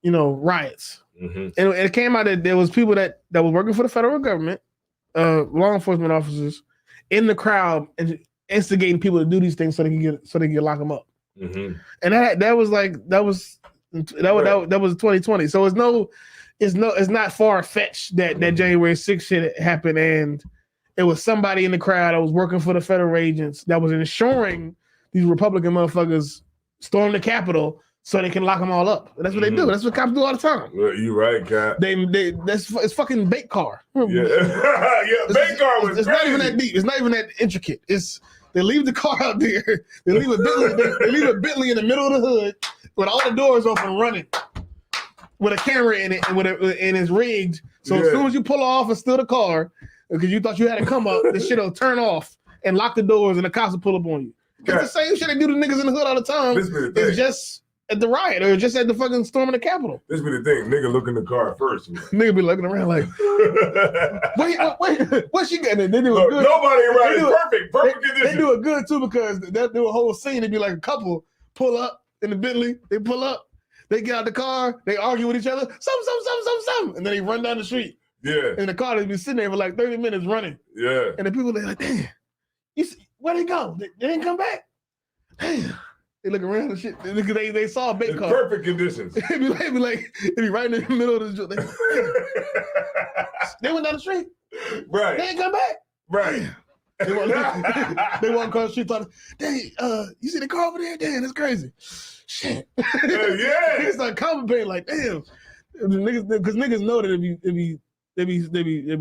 riots. And it came out that there was people that was working for the federal government, law enforcement officers, in the crowd and instigating people to do these things so they can lock them up. And that was 2020. So it's not far fetched that January 6th shit happened, and it was somebody in the crowd that was working for the federal agents that was ensuring these Republican motherfuckers storm the Capitol so they can lock them all up. That's what they do. That's what cops do all the time. You right, Cap. It's fucking bait car. Yeah, bait car was. It's not even that deep. It's not even that intricate. They leave the car out there. They leave a Bentley in the middle of the hood with all the doors open, running with a camera in it, and it's rigged. So as soon as you pull off and steal the car, because you thought you had to come up, this shit will turn off and lock the doors, and the cops will pull up on you. It's the same shit they do to niggas in the hood all the time. It's just at the riot or just at the fucking storming the Capitol. This be the thing. Nigga look in the car first. Nigga be looking around like, wait, what's she getting? They do a good. Nobody right. Perfect condition. They do it good too because they do a whole scene. It'd be like a couple pull up in the Bentley. They pull up. They get out the car. They argue with each other. Some. And then they run down the street. Yeah. And the car they be sitting there for like 30 minutes running. Yeah. And the people they like, damn, where'd they go? They didn't come back. Damn. They look around and shit. They saw a bait car. Perfect conditions. It'd be right in the middle of the. They went down the street. Right. They ain't come back. Right. They walk across the street talking, dang, you see the car over there? Damn, that's crazy. Shit. Yeah. Niggas start contemplating like, damn. Because niggas know that they be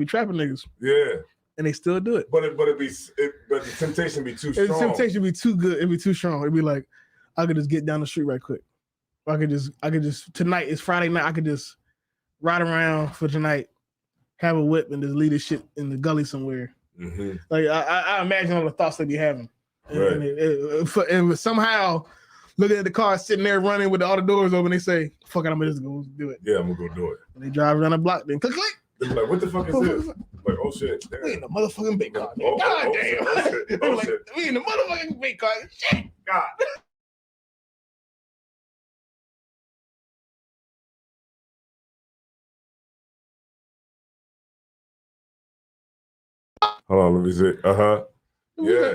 trapping niggas. Yeah. And they still do it. But the temptation be too strong. The temptation be too good. It'd be too strong. It'd be like, I could just get down the street right quick. I could just tonight, it's Friday night, I could just ride around for tonight, have a whip, and just leave this shit in the gully somewhere. Mm-hmm. Like I imagine all the thoughts they be having. Right. And somehow looking at the car sitting there running with all the doors open, they say, fuck it, I'm gonna just go do it. Yeah, I'm gonna go do it. And they drive around the block, then click. They be like, what the fuck is this? Like, oh shit. Damn. We in the motherfucking bait car. Oh, God damn. Shit. Oh, like, shit. we in the motherfucking bait car. Shit. God. Hold on, let me see. Yeah.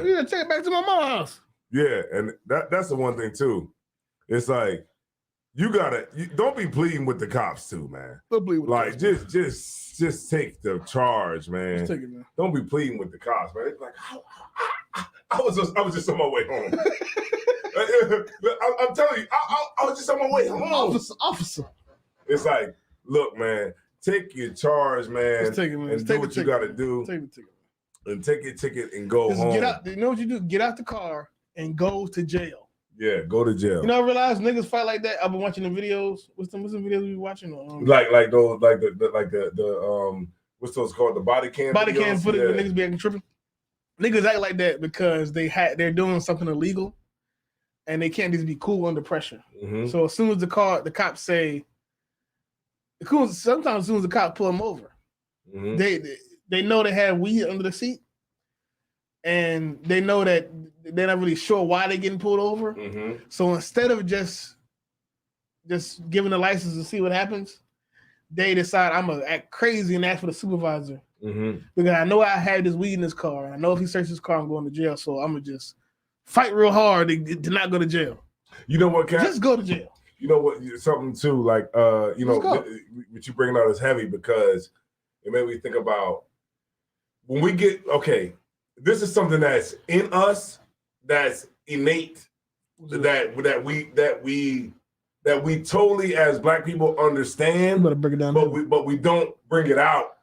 We gotta take it back to my mama's house. Yeah, and that's the one thing too. It's like you don't be pleading with the cops too, man. Don't plead with like the cops. just take the charge, man. Just take it, man. Don't be pleading with the cops, man. It's like I was just on my way home. I'm telling you, I was just on my way home. Officer. It's like, look, man, take your charge, man. Just take it, man. And do what you got to do. Take the ticket. And take your ticket and go home. Get out. You know what you do? Get out the car and go to jail. Yeah, go to jail. You know, I realize niggas fight like that. I've been watching the videos. What's the videos we watching? Like those, the what's those called? The body cam. Body videos? cam footage. Niggas be acting tripping. Niggas act like that because they're doing something illegal, and they can't just be cool under pressure. Mm-hmm. So as soon as the cops say, sometimes as soon as the cop pull them over, mm-hmm. They know they have weed under the seat, and they know that they're not really sure why they're getting pulled over. Mm-hmm. So instead of just giving the license to see what happens, they decide I'm gonna act crazy and ask for the supervisor mm-hmm. because I know I had this weed in this car. I know if he searches his car, I'm going to jail. So I'm gonna just fight real hard to not go to jail. You know what, Cap? Just go to jail. You know what? Something too, like what you bringing out is heavy because it made me think about. When we get this is something that's in us, that's innate, that that we totally, as Black people, You understand, better break it down. but we don't bring it out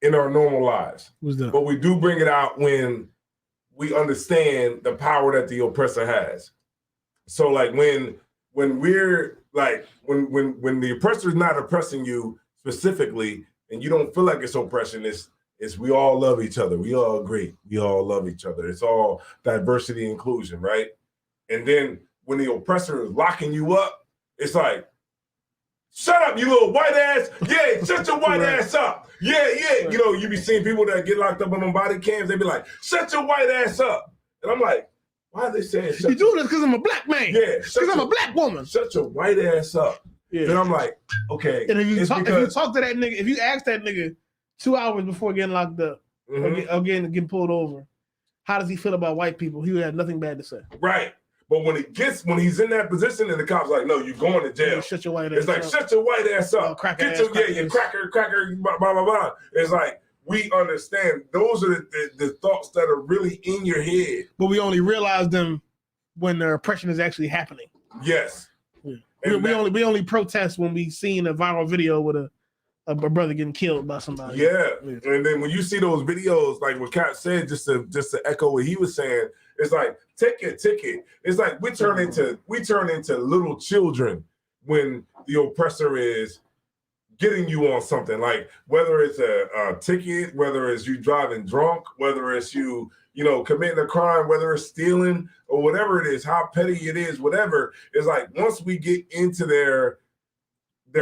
in our normal lives. What's that? But we do bring it out when we understand the power that the oppressor has. So like when we're like when the oppressor is not oppressing you specifically and you don't feel like it's oppression, it's we all love each other. We all agree. We all love each other. It's all diversity and inclusion, right? And then when the oppressor is locking you up, it's like, shut up, you little white ass. Yeah, shut your white ass up. Yeah. You know, you be seeing people that get locked up on them body cams. They be like, shut your white ass up. And I'm like, why are they saying You do this because I'm a black man. Yeah, Because I'm a black woman. shut your white ass up. Yeah. And I'm like, okay. And if you it's talk because- to that nigga, if you ask that nigga 2 hours before getting locked up Mhm. or getting pulled over, how does he feel about white people? He would have nothing bad to say. Right. But when he's in that position and the cop's like, no, you're going to jail. Shut your white ass It's like, up. shut your white ass up. Cracker Get ass, your, cracker your ass. cracker, blah, blah, blah, blah. It's like, we understand. Those are the thoughts that are really in your head. But we only realize them when the oppression is actually happening. Yes. Yeah. And We only protest when we seen a viral video with a brother getting killed by somebody. Yeah. And then when you see those videos, like what Cap said, just to echo what he was saying, it's like, take your ticket. It's like we turn into little children when the oppressor is getting you on something. Like whether it's a ticket, whether it's you driving drunk, whether it's you committing a crime, whether it's stealing or whatever it is, how petty it is, whatever. It's like once we get into their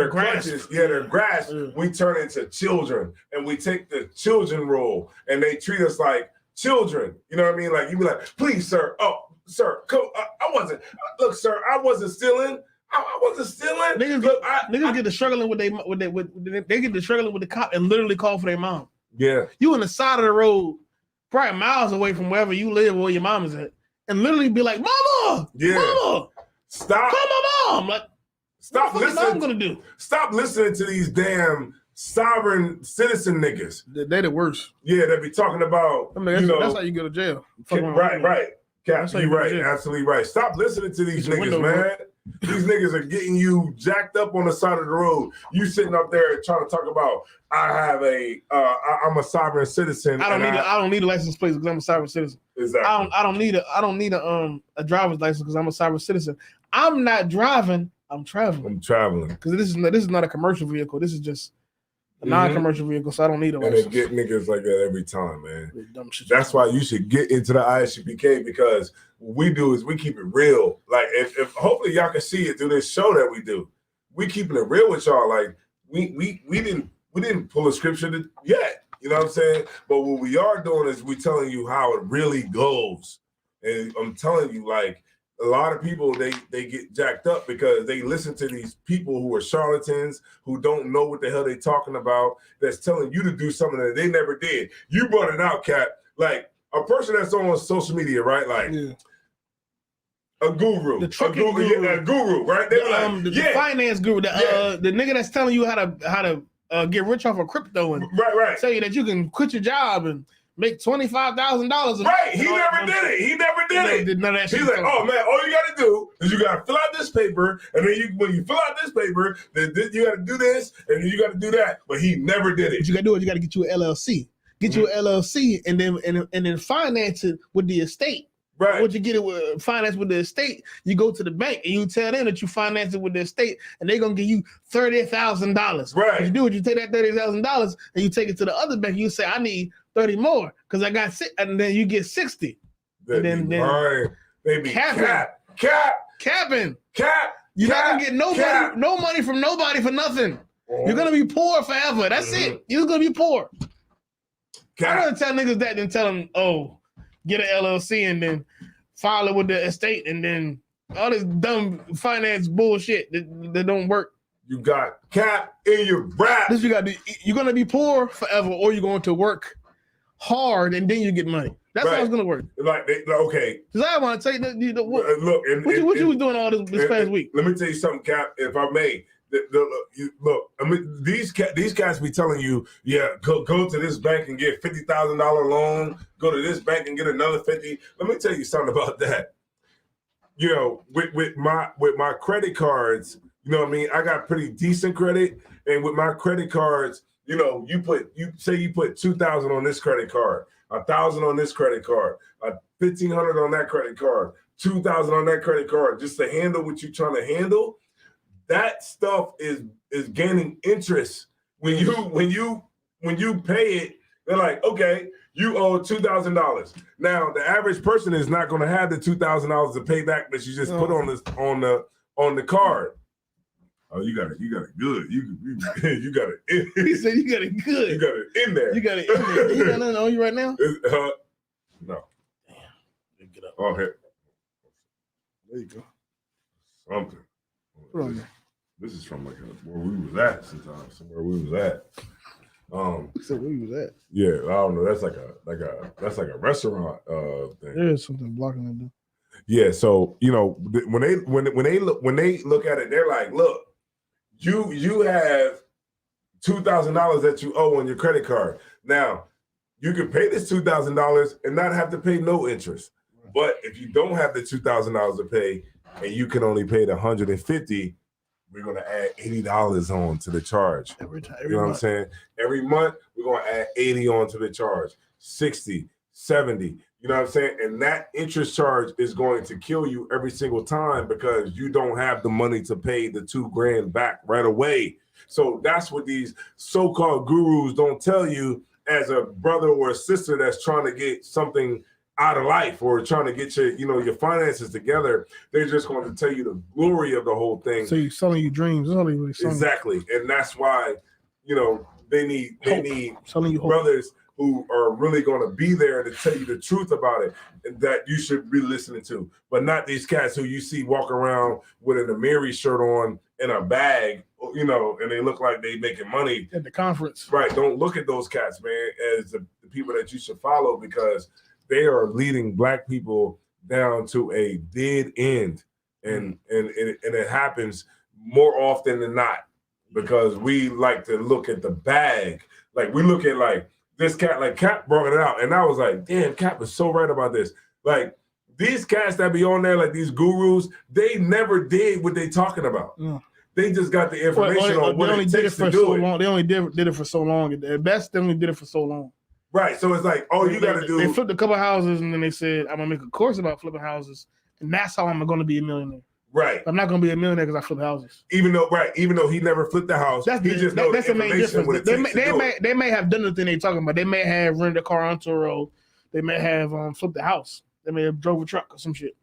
clutches, their grasp, we turn into children and we take the children role and they treat us like children. You know what I mean? Like you be like, please, sir. Oh, sir, I wasn't. Look, sir, I wasn't stealing. I wasn't stealing. Niggas get to struggling they get to struggling with the cop and literally call for their mom. Yeah. You on the side of the road, probably miles away from wherever you live or where your mom is at, and literally be like, "Mama, mama, stop, call my mom." Like, stop what the fuck listening. is mom gonna do? Stop listening to these damn sovereign citizen niggas. They the worst. Yeah, they be talking about. I mean, that's how you go to jail. Right. Cap, how you you go to right, jail. absolutely right. Stop listening to these Get your niggas, window man. These niggas are getting you jacked up on the side of the road. You sitting up there trying to talk about I'm a sovereign citizen. I don't need a license plate because I'm a sovereign citizen. Exactly. I don't need a driver's license because I'm a sovereign citizen. I'm not driving. I'm traveling. I'm traveling Because this is not a commercial vehicle. This is just a non-commercial vehicle, so I don't need a and license. they get niggas like that every time, man. Dumb shit. That's why you should get into the ISUPK because what we do is we keep it real. Like if hopefully y'all can see it through this show that we do. We keeping it real with y'all. Like we didn't pull a scripture yet. You know what I'm saying? But what we are doing is we telling you how it really goes. And I'm telling you, like a lot of people, they get jacked up because they listen to these people who are charlatans, who don't know what the hell they talking about, that's telling you to do something that they never did. You brought it out, Cap. Like a person that's on social media, right? Like a guru, a guru, right? The finance guru, the nigga that's telling you how to get rich off of crypto and tell you that you can quit your job and make $25,000. Right, he never did it. He never did it. None of that shit. He's like, oh man, all you got to do is you got to fill out this paper, and then when you fill out this paper, then you got to do this, and then you got to do that. But he never did it. What you got to do is you got to get you an LLC. Get you an LLC, and then finance it with the estate. Right. Once you get it with finance with the estate, you go to the bank and you tell them that you finance it with the estate, and they're gonna give you $30,000. Right. What you do is you take that $30,000 and you take it to the other bank. You say, I need 30 more because I got six, and then you get 60. And then they be capping. You're not gonna get no money from nobody for nothing. You're gonna be poor forever. That's it. You're gonna be poor. I'm gonna tell niggas that, then tell them, oh, get an LLC and then file it with the estate, and then all this dumb finance bullshit that don't work. You got cap in your rap. This you got to. You're gonna be poor forever, or you're going to work hard and then you get money. That's how it's gonna work. Okay. Because I want to tell you, look, what you was doing all this past week. Let me tell you something, Cap. If I may. Look, I mean, these cats be telling you, yeah, go to this bank and get $50,000 loan. Go to this bank and get another 50. Let me tell you something about that. You know, with my credit cards, You know what I mean? I got pretty decent credit, and with my credit cards, you know, you put 2,000 on this credit card, 1,000 on this credit card, 1,500 on that credit card, 2,000 on that credit card, just to handle what you're trying to handle. That stuff is gaining interest when you pay it. They're like, okay, you owe $2,000. Now the average person is not going to have the $2,000 to pay back that you just put on the card. Oh, you got it good. You got it. He said you got it good. You got it in there. You got it in there. You got nothing on you right now? No. Damn. Get up. Oh, here. There you go. Something. Put on there. This is from like where we was at sometimes. Somewhere we was at. So where you was at? Yeah, I don't know. That's like a restaurant thing. There is something blocking it. Though. Yeah, so you know when they look at it, they're like, look, you have $2,000 that you owe on your credit card. Now you can pay this $2,000 and not have to pay no interest. But if you don't have the $2,000 to pay and you can only pay the $150, we're gonna add $80 on to the charge. Every time, you know what I'm saying? Every month we're gonna add 80 on to the charge, 60, 70. You know what I'm saying? And that interest charge is going to kill you every single time because you don't have the money to pay the $2,000 back right away. So that's what these so-called gurus don't tell you as a brother or a sister that's trying to get something out of life or trying to get your finances together. They're just going to tell you the glory of the whole thing. So you're selling you dreams. That's all really selling. Exactly. And that's why, they need selling you brothers who are really going to be there to tell you the truth about it and that you should be listening to, but not these cats who you see walk around with an Amiri shirt on in a bag, and they look like they making money at the conference. Right. Don't look at those cats, man, as the people that you should follow because they are leading Black people down to a dead end. And it happens more often than not because we like to look at the bag. Like we look at like this cat, like Cap brought it out. And I was like, damn, Cap is so right about this. Like these cats that be on there, like these gurus, they never did what they talking about. Yeah. They just got the information on what it takes to do it. They only did it for so long. At best, they only did it for so long. Right. So it's like, you got to do. They flipped a couple houses and then they said, I'm going to make a course about flipping houses. And that's how I'm going to be a millionaire. Right. I'm not going to be a millionaire because I flip houses. Even though he never flipped the house, that's the main difference. They may have done the thing they're talking about. They may have rented a car onto a road. They may have flipped the house. They may have drove a truck or some shit.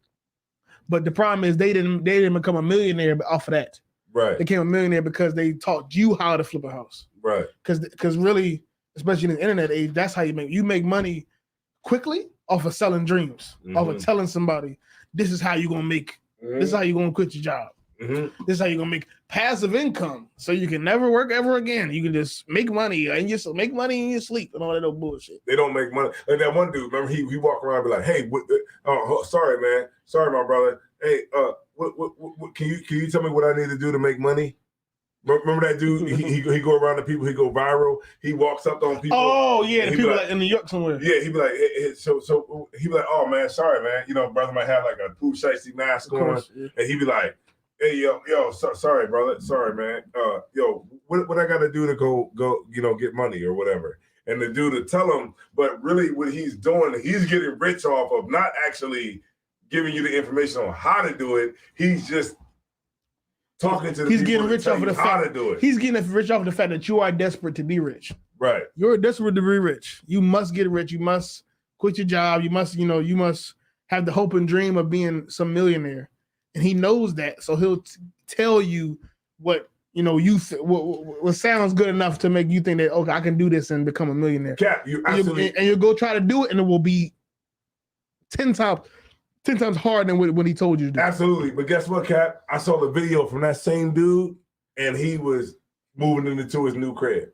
But the problem is they didn't become a millionaire off of that. Right. They became a millionaire because they taught you how to flip a house. Right. Because really, especially in the internet age, that's how you make money quickly off of selling dreams, off of telling somebody, this is how you're going to make. This is how you're going to quit your job. This is how you're going to make passive income so you can never work ever again. You can just make money and just make money in your sleep and all that old bullshit. They don't make money. Like that one dude, remember he walk around and be like, hey, sorry, man. Sorry, my brother. Hey, what can you tell me what I need to do to make money? Remember that dude? He go around to people. He go viral. He walks up on people. Oh yeah, the people like in New York somewhere. Yeah, he be like, so he be like, oh man, sorry man, brother might have like a Pooh Shiesty mask on, yeah. And he be like, hey yo, sorry brother, sorry man, what I got to do to go get money or whatever, and the dude to tell him, but really what he's doing, he's getting rich off of not actually giving you the information on how to do it. He's just talking to the he's people getting rich off of the fact to do it. He's getting rich off of the fact that you are desperate to be rich. Right. You're desperate to be rich. You must get rich. You must quit your job. You must, you must have the hope and dream of being some millionaire. And he knows that. So he'll tell you what, what sounds good enough to make you think that, okay, I can do this and become a millionaire. Cap, you absolutely. And you'll go try to do it and it will be 10 times harder than what he told you to do. Absolutely. But guess what, Cap? I saw the video from that same dude and he was moving into his new crib.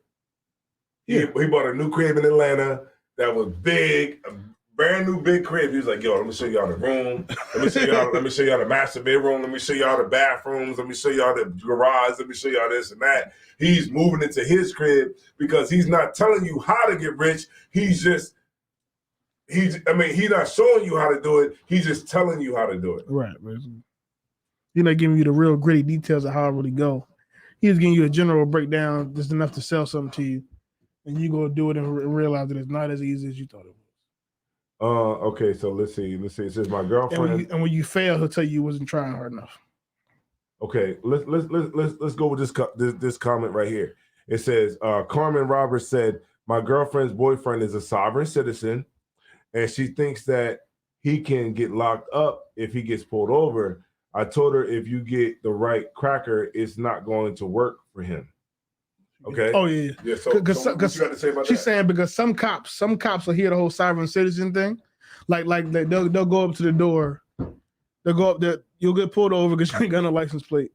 He bought a new crib in Atlanta that was big, a brand new big crib. He was like, yo, let me show y'all the room. Let me show y'all the master bedroom. Let me show y'all the bathrooms. Let me show y'all the garage. Let me show y'all this and that. He's moving into his crib because he's not telling you how to get rich. He's not showing you how to do it. He's just telling you how to do it. Right. He's not giving you the real gritty details of how it really go. He's giving you a general breakdown, just enough to sell something to you, and you go do it and realize that it's not as easy as you thought it was. Okay, so let's see. It says my girlfriend. And when you fail, he'll tell you wasn't trying hard enough. Okay, let's go with this comment right here. It says Carmen Roberts said, my girlfriend's boyfriend is a sovereign citizen, and she thinks that he can get locked up if he gets pulled over. I told her if you get the right cracker, it's not going to work for him. Okay. Oh yeah. Yeah. So what you got to say about she's that? saying because some cops will hear the whole sovereign citizen thing, like they'll go up to the door, they'll go up there, you'll get pulled over because you ain't got no license plate.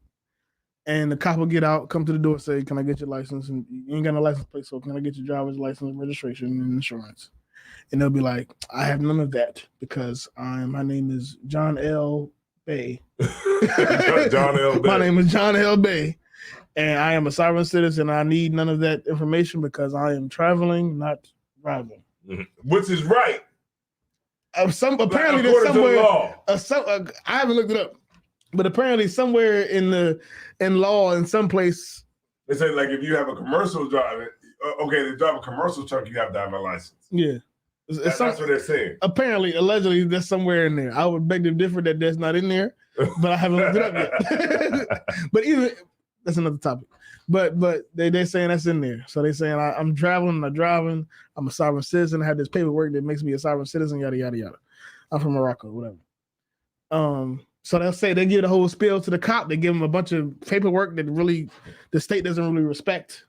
And the cop will get out, come to the door, say, "Can I get your license?" And you ain't got no license plate, so can I get your driver's license, registration, and insurance? And they'll be like, "I have none of that because my name is John L. Bay. John L. Bay. My name is John L. Bay, and I am a sovereign citizen. I need none of that information because I am traveling, not driving." Which is right. Apparently, there's somewhere. I haven't looked it up. But apparently, somewhere in law, in some place, they say like if you have a commercial driving, to drive a commercial truck, you have to have a license. Yeah, that's what they're saying. Apparently, allegedly, that's somewhere in there. I would beg to differ that that's not in there, but I haven't looked it up yet. But even that's another topic. But they're saying that's in there. So they're saying I'm traveling, I'm not driving. I'm a sovereign citizen. I have this paperwork that makes me a sovereign citizen. Yada yada yada. I'm from Morocco, whatever. So they give the whole spiel to the cop. They give him a bunch of paperwork that really the state doesn't really respect.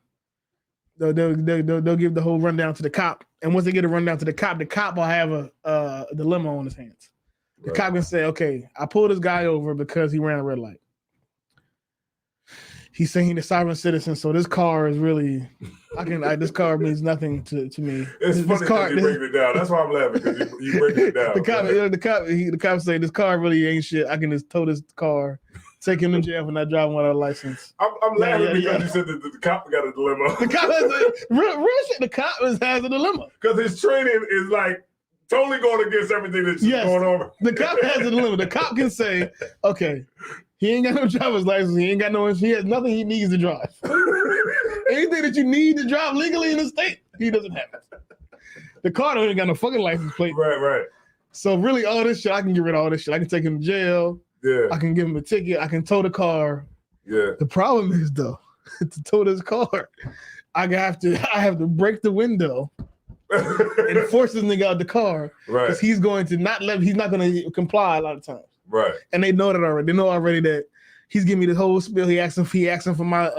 They'll give the whole rundown to the cop, and once they get a rundown to the cop will have a dilemma on his hands. The cop can say, "Okay, I pulled this guy over because he ran a red light. He's saying he's a sovereign citizen, so this car is really, this car means nothing to me." It's funny because you break it down. That's why I'm laughing because you break it down. The cop say this car really ain't shit. I can just tow this car, take him to jail for not driving without a license. I'm laughing because you said that the cop got a dilemma. The cop has real shit. The cop has a dilemma because his training is like totally going against everything that's going on. The cop has a dilemma. The cop can say, "Okay, he ain't got no driver's license. He has nothing he needs to drive. Anything that you need to drive legally in the state, he doesn't have it. The car don't even got no fucking license plate. Right. So really, all this shit, I can get rid of all this shit. I can take him to jail. Yeah. I can give him a ticket. I can tow the car. Yeah. The problem is though, to tow this car, I have to break the window and force this nigga out the car. Right. Because he's not going to comply a lot of times. Right. And they know that already. They know already that he's giving me the whole spiel. He asking for my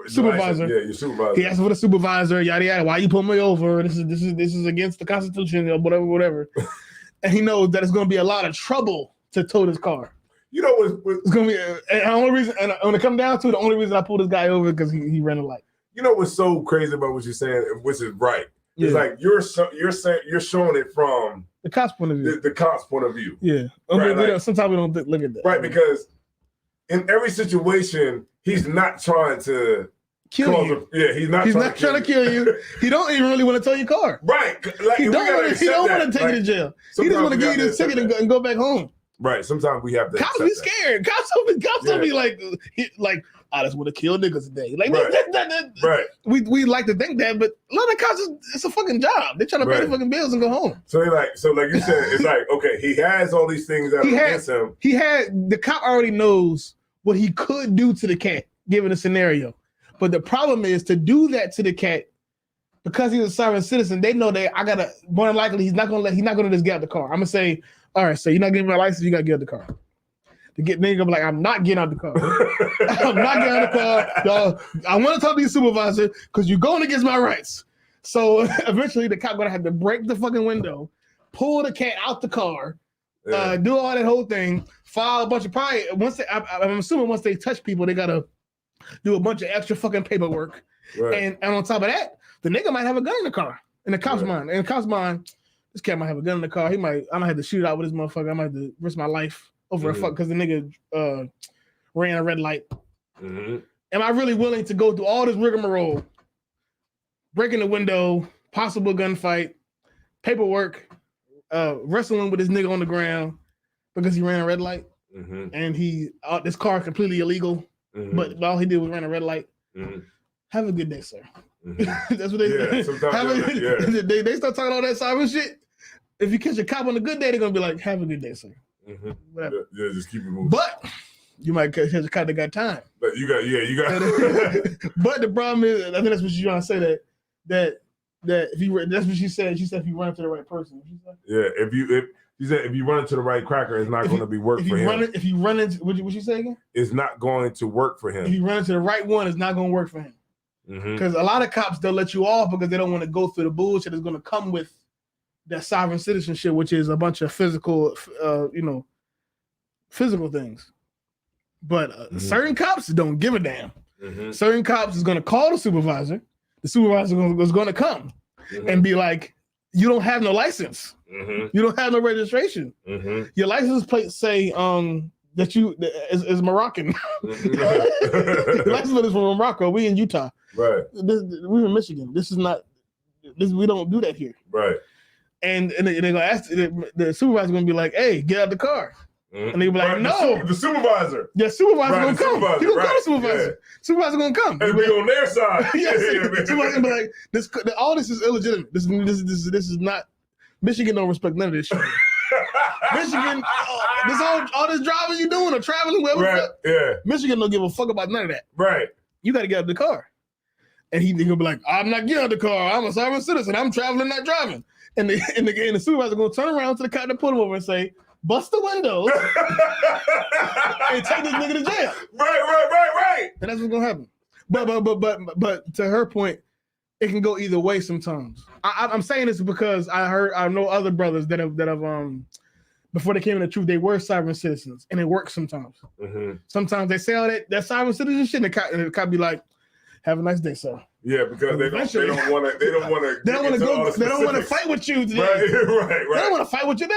supervisor. Yeah, your supervisor. He asking for the supervisor, yada yada. Why you pull me over? This is against the Constitution, or whatever. And he knows that it's gonna be a lot of trouble to tow this car. You know it's gonna be the only reason, and when it come down to it, the only reason I pulled this guy over because he ran a light. You know what's so crazy about what you're saying, which is right. Yeah. It's like you're showing it from the cop's point of view. The cop's point of view. Yeah. Right, sometimes we don't look at that. Right, because in every situation, he's not trying to kill you. He's not trying to kill you. He don't even really want to tow your car. Right. Like, he don't want to take you to jail. He just want to give you this ticket and go back home. Right. Sometimes we have to. Cops be scared. Cops don't be like, I just want to kill niggas today. Like, right. We like to think that, but a lot of cops, it's a fucking job. They're trying to pay the fucking bills and go home. So like you said, it's like, okay, he has all these things that are against him. The cop already knows what he could do to the cat, given a scenario. But the problem is to do that to the cat, because he's a sovereign citizen, they know that more than likely he's not gonna just get out the car. I'm gonna say, all right, so you're not getting my license, you gotta get out the car. Nigga gonna be like, I'm not getting out the car. I'm not getting out the car. Y'all, I want to talk to your supervisor because you're going against my rights. So eventually the cop gonna have to break the fucking window, pull the cat out the car, do all that whole thing, file a bunch of I'm assuming once they touch people, they gotta do a bunch of extra fucking paperwork. Right. And on top of that, the nigga might have a gun in the car. In the cop's mind. In the cop's mind, this cat might have a gun in the car. I might have to shoot it out with this motherfucker. I might have to risk my life over a fuck because the nigga ran a red light. Mm-hmm. Am I really willing to go through all this rigmarole, breaking the window, possible gunfight, paperwork, wrestling with this nigga on the ground, because he ran a red light and this car completely illegal, but all he did was run a red light. Have a good day, sir. That's what they say. They start talking all that cyber shit. If you catch a cop on a good day, they're gonna be like, "Have a good day, sir." Whatever. Yeah, just keep it moving. But you might catch a cop that got time. But you got. But the problem is, I think that's what she's trying to say. That if you, that's what she said. She said if you run into the right person. Yeah, if she said if you run into the right cracker, it's not going to be work for him. If you run into, what you say again? It's not going to work for him. If you run into the right one, it's not going to work for him. Because a lot of cops, they'll let you off because they don't want to go through the bullshit that's going to come with that sovereign citizenship, which is a bunch of physical things. But certain cops don't give a damn. Certain cops is going to call the supervisor. The supervisor is going to come and be like, "You don't have no license. You don't have no registration. Your license plate say that you is Moroccan. Your license plate is from Morocco. We in Utah. Right. We're in Michigan. This is not. We don't do that here. Right. And they're gonna ask the supervisor's gonna be like, "Hey, get out the car." And they be like, "No, the supervisor. Yeah, supervisor gonna come. He gonna call the supervisor. Yeah. Supervisor gonna come. And be on their side. Supervisor gonna be like, all this is illegitimate. This is not. Michigan don't respect none of this shit. Michigan, all this driving you doing or traveling, wherever. Right. Yeah. Michigan don't give a fuck about none of that. Right. You got to get out of the car. And he gonna be like, "I'm not getting out of the car. I'm a sovereign citizen. I'm traveling, not driving." And the supervisor gonna turn around to the cop and pull him over and say, "Bust the windows and take this nigga to jail." Right. And that's what's gonna happen. But to her point, it can go either way sometimes. I'm saying this because I know other brothers that have before they came in the truth, they were sovereign citizens, and it works sometimes. Sometimes they say all that sovereign citizenship, and the cop be like, "Have a nice day, sir." Yeah, because they don't want to. They don't want to fight with you today. Right. They don't want to fight with you.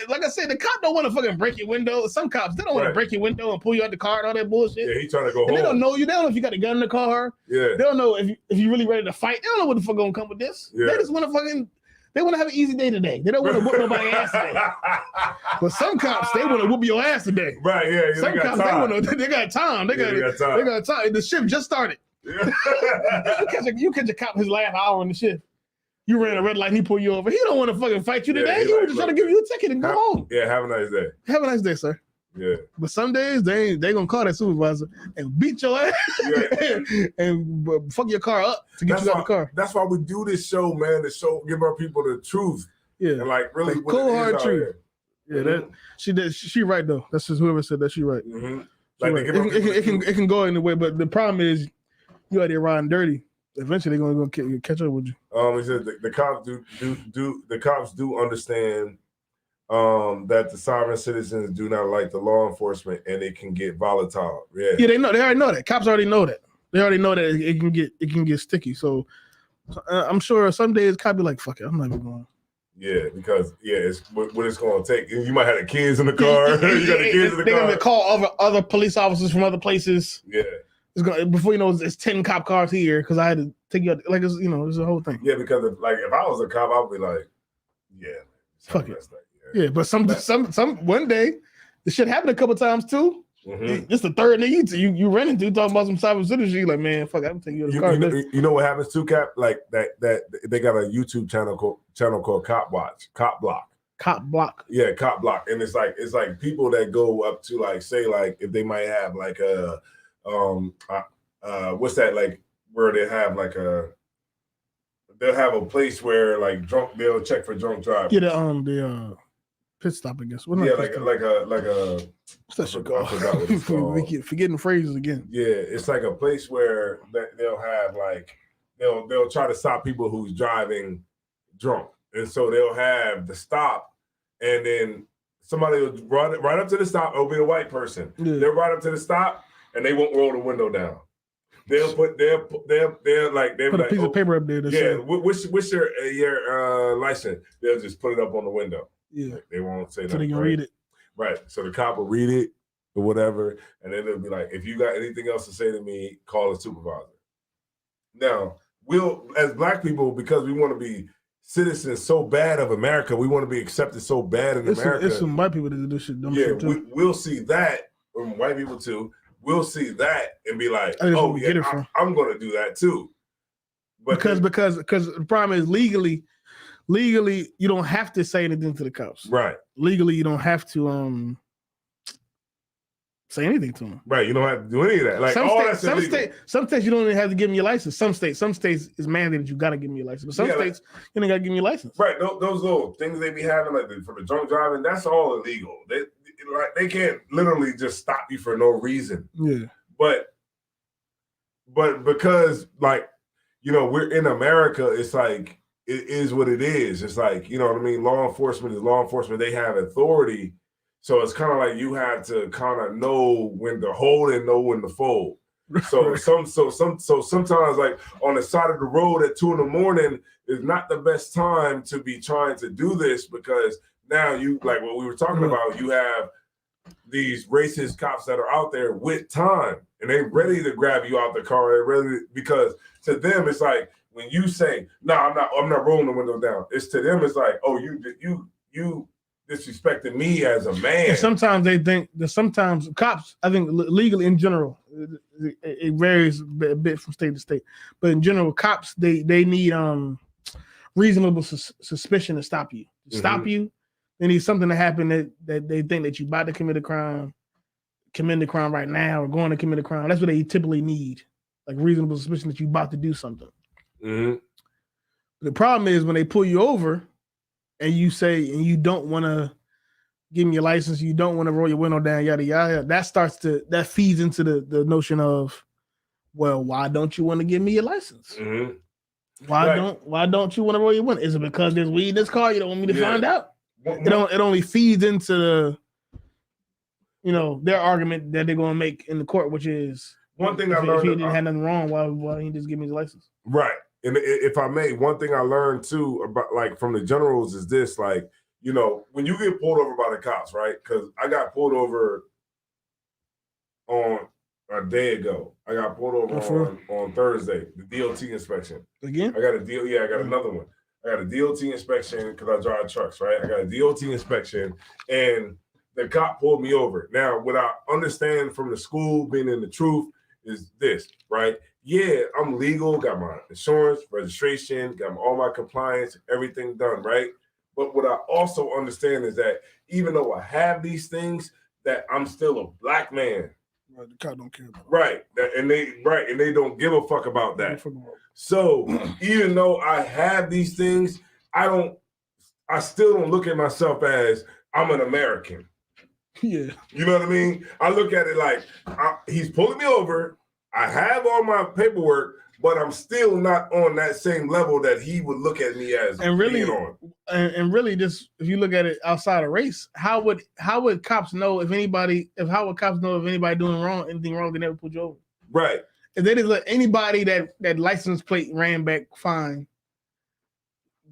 Like I said, the cop don't want to fucking break your window. Some cops, they don't want to break your window and pull you out the car and all that bullshit. Yeah, he trying to go home. They don't know you. They don't know if you got a gun in the car. Yeah. They don't know if you really ready to fight. They don't know what the fuck gonna come with this. Yeah. They just want to they want to have an easy day today. They don't want to whoop nobody's ass today. But some cops, they want to whoop your ass today. Right, yeah. Some cops, they got time. They got time. The shift just started. You catch a cop his last hour in the shift. You ran a red light, he pulled you over. He don't want to fucking fight you today. He was just trying to give you a ticket and go home. Yeah, have a nice day. Have a nice day, sir. Yeah. But some days they gonna call that supervisor and beat your ass and fuck your car up to get you out the car. That's why we do this show, man. To give our people the truth. Yeah. And like really the cold hard truth. Yeah, she right though. That's just whoever said that she right. Like right. It can go anyway, but the problem is you out there riding dirty. Eventually they're gonna go catch up with you. He said the cops do understand that the sovereign citizens do not like the law enforcement and it can get volatile. Yeah, they know. They already know that. Cops already know that. They already know that it can get sticky. So I'm sure some days cops be like, "Fuck it, I'm not even going." Yeah, because it's what it's going to take. You might have the kids in the car. You got the kids in the car. They're going to call other police officers from other places. Yeah. Before you know, it's 10 cop cars here because I had to take you out. Like, it's a whole thing. Yeah, because if I was a cop, I would be like, yeah. Fuck it. Yeah, but some one day, this shit happened a couple times too. This the third nigga you ran into talking about some sovereign citizenship. Like, man, fuck, I'm taking you out the car. You know what happens too, Cap? Like that they got a YouTube channel called Cop Block. Cop Block. Yeah, Cop Block. And it's like people that go up to like say like if they might have like a what's that, like where they have like they'll have a place where like they'll check for drunk drivers. Yeah, the pit stop, I guess. Yeah, like a what's that shit called? I forgot what it's called. We keep forgetting phrases again. Yeah, it's like a place where they'll have like they'll try to stop people who's driving drunk, and so they'll have the stop, and then somebody will run right up to the stop. It'll be a white person. Yeah. They'll ride up to the stop, and they won't roll the window down. They'll put put a piece of paper up there. Yeah, what's your license? They'll just put it up on the window. Yeah, like, they won't say so nothing. They can read it. Right. So the cop will read it or whatever, and then they'll be like, "If you got anything else to say to me, call a supervisor." Now, we'll, as Black people, because we want to be citizens so bad of America. We want to be accepted so bad in America. It's some white people that do this shit. We'll see that from white people too. We'll see that and be like, oh yeah, I'm going to do that too. But because the problem is legally you don't have to say anything to the cops. Right. Legally you don't have to say anything to them. Right. You don't have to do any of that. Like some states you don't even have to give them your license. Some states is mandated you got to give them your license. But some states you don't got to give them your license. Right. Those little things they be having like for the drunk driving, that's all illegal. They can't literally just stop you for no reason. Yeah. But because like, you know, we're in America, it's like it is what it is. It's like, you know what I mean? Law enforcement is law enforcement. They have authority. So it's kind of like you have to kind of know when to hold and know when to fold. So sometimes like on the side of the road at 2 a.m. is not the best time to be trying to do this, because now you, like what we were talking about, you have these racist cops that are out there with time and they're ready to grab you out the car. They're ready because to them it's like when you say, "No, I'm not rolling the window down." It's to them it's like, "Oh, you disrespecting me as a man." And sometimes they think that sometimes cops, I think legally in general, it varies a bit from state to state, but in general, cops they need reasonable suspicion to stop you. Stop you. They need something to happen that they think that you're about to commit a crime right now, or going to commit a crime. That's what they typically need, like reasonable suspicion that you're about to do something. Mm-hmm. The problem is when they pull you over and you say, and you don't want to give me your license, you don't want to roll your window down, yada, yada, that feeds into the notion of, well, why don't you want to give me your license? Mm-hmm. Why don't you want to roll your window? Is it because there's weed in this car? You don't want me to find out? It only feeds into their argument that they're going to make in the court, which is one thing I learned. If he didn't have nothing wrong, why didn't he just give me his license? Right. And if I may, one thing I learned too about like from the generals is this, like, you know, when you get pulled over by the cops, right? Because I got pulled over on a day ago. I got pulled over on Thursday, the DOT inspection. Again? I got another one. I got a DOT inspection because I drive trucks, right? I got a DOT inspection and the cop pulled me over. Now, what I understand from the school being in the truth is this, right? Yeah, I'm legal, got my insurance, registration, got all my compliance, everything done, right? But what I also understand is that even though I have these things, that I'm still a black man. Right, the cop don't care about that. And they don't give a fuck about that. So even though I have these things, I still don't look at myself as I'm an American. Yeah. You know what I mean? I look at it like he's pulling me over. I have all my paperwork, but I'm still not on that same level that he would look at me as being on. And really, just if you look at it outside of race, how would cops know if anybody doing anything wrong, they never put you over? Right. If they just let anybody that license plate ran back fine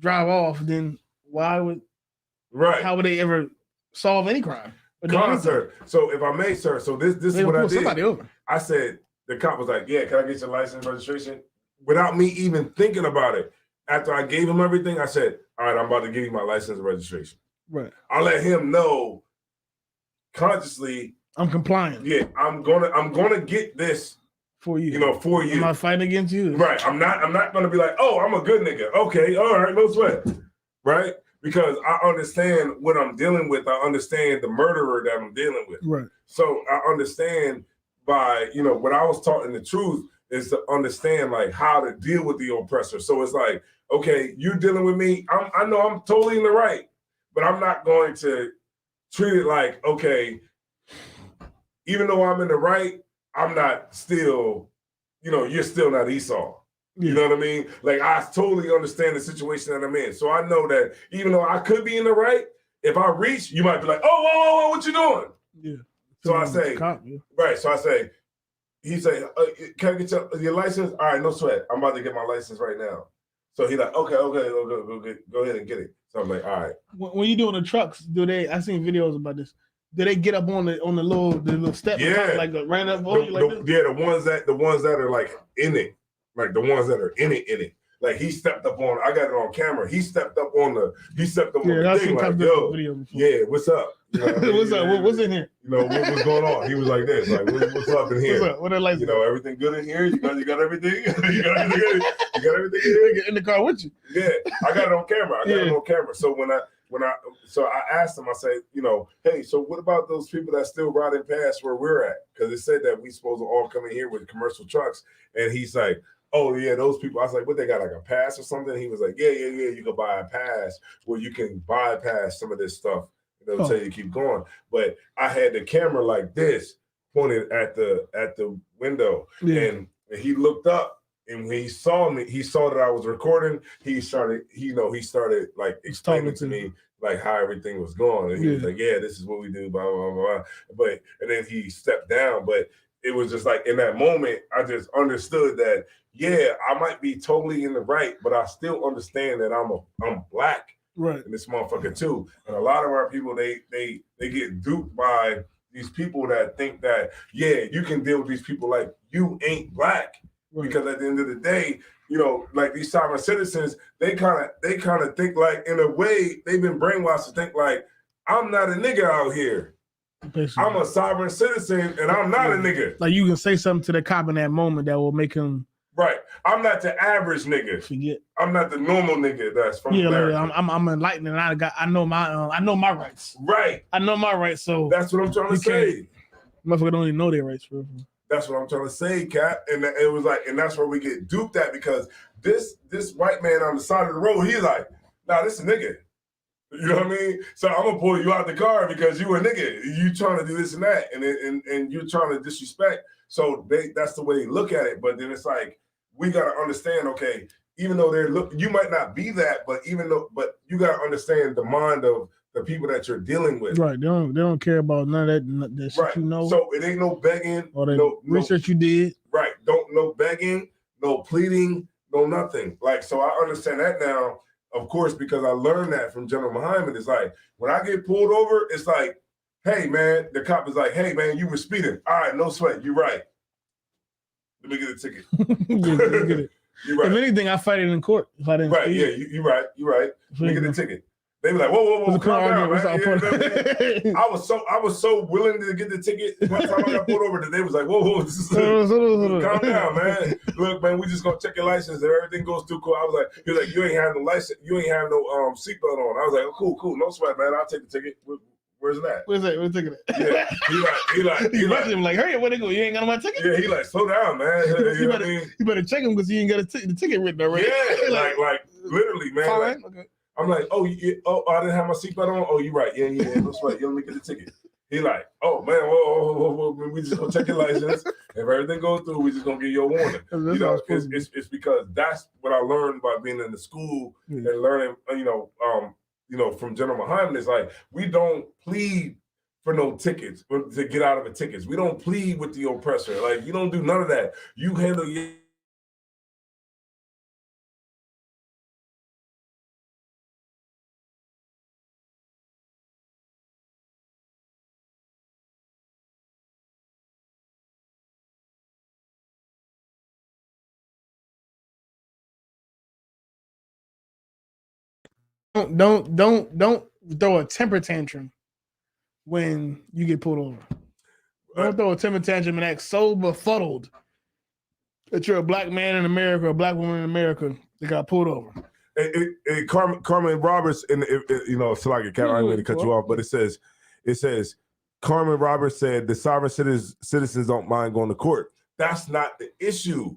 drive off, then how would they ever solve any crime? Sir. So if I may, sir, so this is what I did. Somebody over. I said, the cop was like, "Yeah, can I get your license registration?" Without me even thinking about it. After I gave him everything, I said, "All right, I'm about to give you my license and registration." Right. I let him know consciously. I'm compliant. Yeah, I'm gonna get this for you. For you. I'm not fighting against you. Right. I'm not gonna be like, "Oh, I'm a good nigga." Okay, all right, no sweat. Right? Because I understand what I'm dealing with. I understand the murderer that I'm dealing with. Right. So I understand by, what I was taught in the truth is to understand like how to deal with the oppressor. So it's like, okay, you dealing with me. I know I'm totally in the right, but I'm not going to treat it like, okay, even though I'm in the right, I'm not still, you're still not Esau. You know what I mean? Like, I totally understand the situation that I'm in. So I know that even though I could be in the right, if I reach, you might be like, "Oh, whoa, what you doing?" Yeah. So I say, right. So I say, he say, "Can I get your license?" All right, no sweat. I'm about to get my license right now. So he like, okay, go ahead and get it. So I'm like, all right. When you doing the trucks, I seen videos about this. Do they get up on the little step? Yeah. Like ran up on you like this? Yeah, the ones that are like in it. Like the ones that are in it. Like he stepped up on. I got it on camera. He stepped up on the I've thing. seen Like, video before. yeah, what's up? You know what I mean? What's up? What's in here? You know what's going on? He was like this. Like what's up in here? What's up? What are lights? You know everything good in here. You got everything. you got everything. You got everything in here. In the car with you. Yeah, I got it on camera. So so I asked him, I said, you know, hey, so what about those people that still riding past where we're at? Because it said that we supposed to all come in here with commercial trucks. And he's like, oh, yeah, those people. I was like, what, they got like a pass or something? He was like, yeah. You can buy a pass where you can bypass some of this stuff. They'll tell you to keep going. But I had the camera like this pointed at the window. Yeah. And he looked up. And when he saw me, he saw that I was recording. He started like explaining to me like how everything was going. And he was like, yeah, this is what we do, blah, blah, blah. And then he stepped down. But it was just like in that moment, I just understood that, yeah, I might be totally in the right, but I still understand that I'm black. Right. In this motherfucker too. And a lot of our people, they get duped by these people that think that, yeah, you can deal with these people like you ain't black. Right. Because at the end of the day, you know, like these sovereign citizens, they kind of think like, in a way, they've been brainwashed to think like, I'm not a nigga out here. Basically. I'm a sovereign citizen and I'm not a nigga. Like you can say something to the cop in that moment that will make him. Right. I'm not the average nigga. Forget. I'm not the normal nigga that's from America. Like, I'm enlightened and I know my rights. Right. I know my rights. So that's what I'm trying to say. Motherfucker don't even know their rights, bro. That's what I'm trying to say, Cap. And it was like, and that's where we get duped at, because this white man on the side of the road, he's like, nah, this is a nigga. You know what I mean? So I'm gonna pull you out the car because you a nigga. You trying to do this and that, and you're trying to disrespect. So that's the way they look at it. But then it's like, we gotta understand, okay, even though you might not be that, but you gotta understand the mind of the people that you're dealing with. Right. They don't care about none of that shit, right. You know. So it ain't no begging or the research you did. Right. No begging, no pleading, no nothing. Like, so I understand that now, of course, because I learned that from General Muhammad. It's like, when I get pulled over, it's like, hey man, the cop is like, hey man, you were speeding. All right, no sweat, you're right. Let me get a ticket. Get it. You're right. If anything, I fight it in court. If I didn't speed. Yeah, you're right. Let me get a ticket. They be like, whoa, calm down, man. I was so willing to get the ticket. One time I got pulled over, they was like, whoa, calm down, man. Look, man, we just gonna check your license. If everything goes through cool. I was like, he was like, you ain't have no license, you ain't have no seatbelt on. I was like, oh, cool, no sweat, man. I'll take the ticket. Where's that? Where's the ticket? Yeah, he like, him like, hurry up, where they go? You ain't got my ticket? Yeah, he like, slow down, man. You better check him because he ain't got the ticket written already. Yeah, like literally, man. Fine. Okay. I'm like, I didn't have my seatbelt on. Oh, you right. Yeah, that's right. You let me get the ticket. He like, oh man, whoa, we just gonna check your license. If everything goes through, we just gonna give you a warning. You know, it's because that's what I learned by being in the school and learning, from General Muhammad. Is like, we don't plead for no tickets to get out of the tickets. We don't plead with the oppressor. Like, you don't do none of that. You handle your Don't throw a temper tantrum when you get pulled over. Don't throw a temper tantrum and act so befuddled that you're a black man in America, or a black woman in America that got pulled over. Carmen Roberts, it's like a cat. I didn't mean to cut you off, but it says Carmen Roberts said the sovereign citizens don't mind going to court. That's not the issue.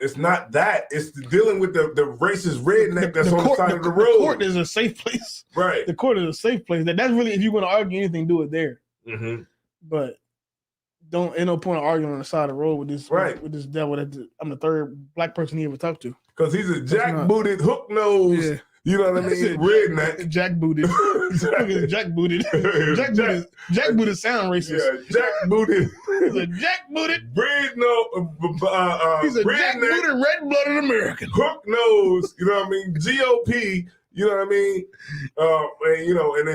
It's not that. It's dealing with the racist redneck that's on the side of the road. The court is a safe place. Right. The court is a safe place. That's really, if you want to argue anything, do it there. Mm-hmm. But ain't no point of arguing on the side of the road with this with this devil that I'm the third black person he ever talked to. Because he's a jack-booted, hook-nosed, you know what I mean, redneck. Jack-booted. Jack-booted. Jack-booted sound racist. Yeah, jack-booted. He's a jack-booted. He's a jack-booted, red-blooded American. Hook-nosed, you know what I mean, GOP, you know what I mean? And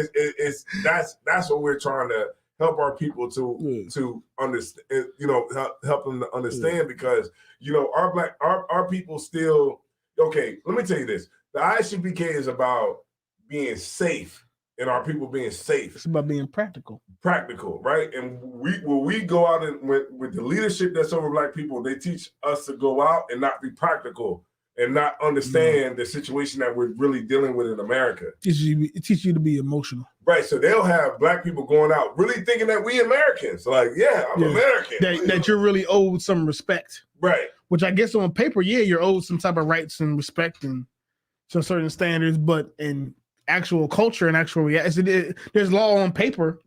that's what we're trying to help our people to understand, help them to understand, because, our people still, okay, let me tell you this. The ISUPK is about being safe and our people being safe. It's about being practical. Practical, right? And when we go out and with the leadership that's over Black people, they teach us to go out and not be practical and not understand the situation that we're really dealing with in America. It teaches you to be emotional. Right. So they'll have Black people going out really thinking that we Americans. Like, yeah, I'm American. That you're really owed some respect. Right. Which I guess on paper, yeah, you're owed some type of rights and respect and some certain standards, but in actual culture and actual reality, there's law on paper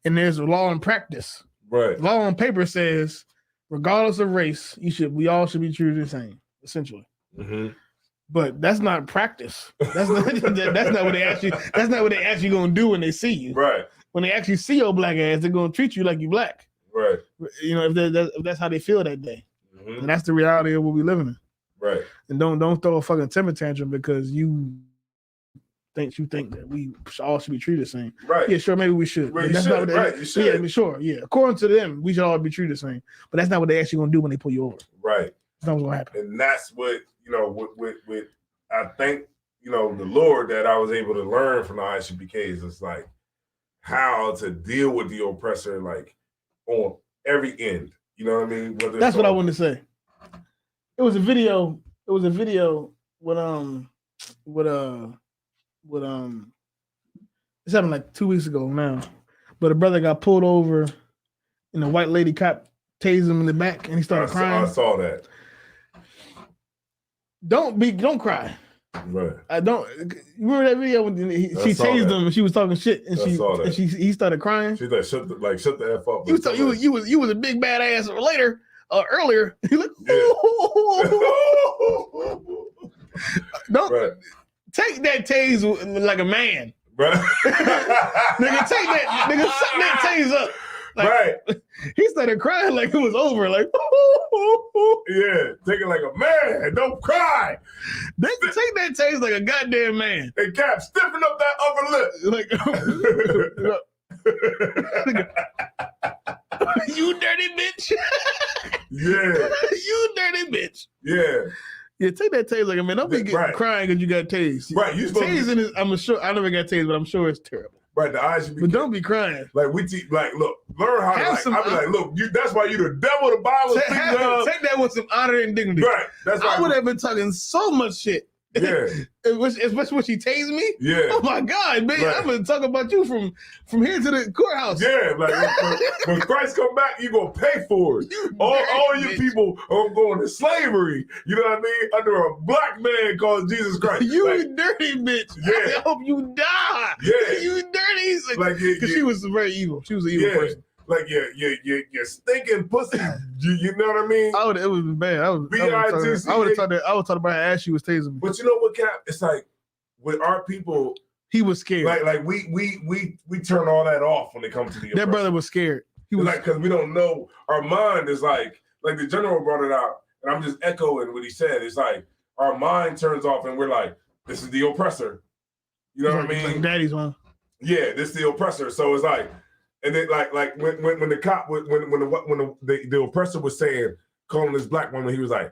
and there's law in practice. Right. Law on paper says, regardless of race, we all should be treated the same, essentially. Mm-hmm. But that's not practice. That's not what they actually. That's not what they actually gonna do when they see you. Right. When they actually see your Black ass, they're gonna treat you like you Black. Right. You know, if that's how they feel that day, Mm-hmm. and that's the reality of what we living in. Right. And don't throw a fucking temper tantrum because you think that we all should be treated the same. Right. Yeah, sure, maybe we should. Well, But you that's should, not what they, right, you should. Yeah, I mean, sure, yeah. According to them, we should all be treated the same. But that's not what they actually gonna do when they pull you over. Right. That's not what's gonna happen. And that's what, you know, with I think, you know, the Lord that I was able to learn from the ISUPKs is like how to deal with the oppressor, like on every end. You know what I mean? That's what I wanted to say. It was a video with this happened like 2 weeks ago now. But a brother got pulled over and the white lady cop tased him in the back and he started crying. I saw that. Don't cry. Right. I don't remember that video when she tased him and she was talking shit and he started crying. She's like, shut the F up. You was a big badass earlier. He like, don't take that tase like a man. Right. Nigga, take that nigga, suck that tase up. Like, right. He started crying like it was over. Like, yeah, take it like a man. Don't cry. They can take that taste like a goddamn man. Hey, Cap, stiffen up that upper lip. Like, you dirty bitch. Yeah. You dirty bitch. Yeah. Yeah, take that taste like a man. Don't be crying because you got tased. Right. You tasing is, I'm sure, I never got tased, but I'm sure it's terrible. Right, the eyes should be. But don't be crying. Like we teach, like look, learn how Have to. Like, I be like, look, that's why you the devil. The Bible speaks of. Take that with some honor and dignity. Right, that's why I would have been talking so much shit. Yeah, especially when she tased me. Yeah. Oh my God, man! Right. I'm gonna talk about you from here to the courthouse. Yeah, like when Christ come back, you gonna pay for it. All you people are going to slavery. You know what I mean? Under a black man called Jesus Christ. You like, dirty bitch. Yeah. I hope you die. Yeah. You dirty. Like because she was very evil. She was an evil person. Like you're stinking pussy. You know what I mean? It was bad. I would have talked about her as she was tasing me. But you know what, Cap? It's like with our people, he was scared. Like we turn all that off when it comes to the oppressor. That brother was scared. He was like, because we don't know. Our mind is like the general brought it out, and I'm just echoing what he said. It's like our mind turns off, and we're like, this is the oppressor. You know what I mean? Like daddy's one. Yeah, this is the oppressor. So it's like. And then, like when the cop, when the oppressor was saying, calling this black woman, he was like,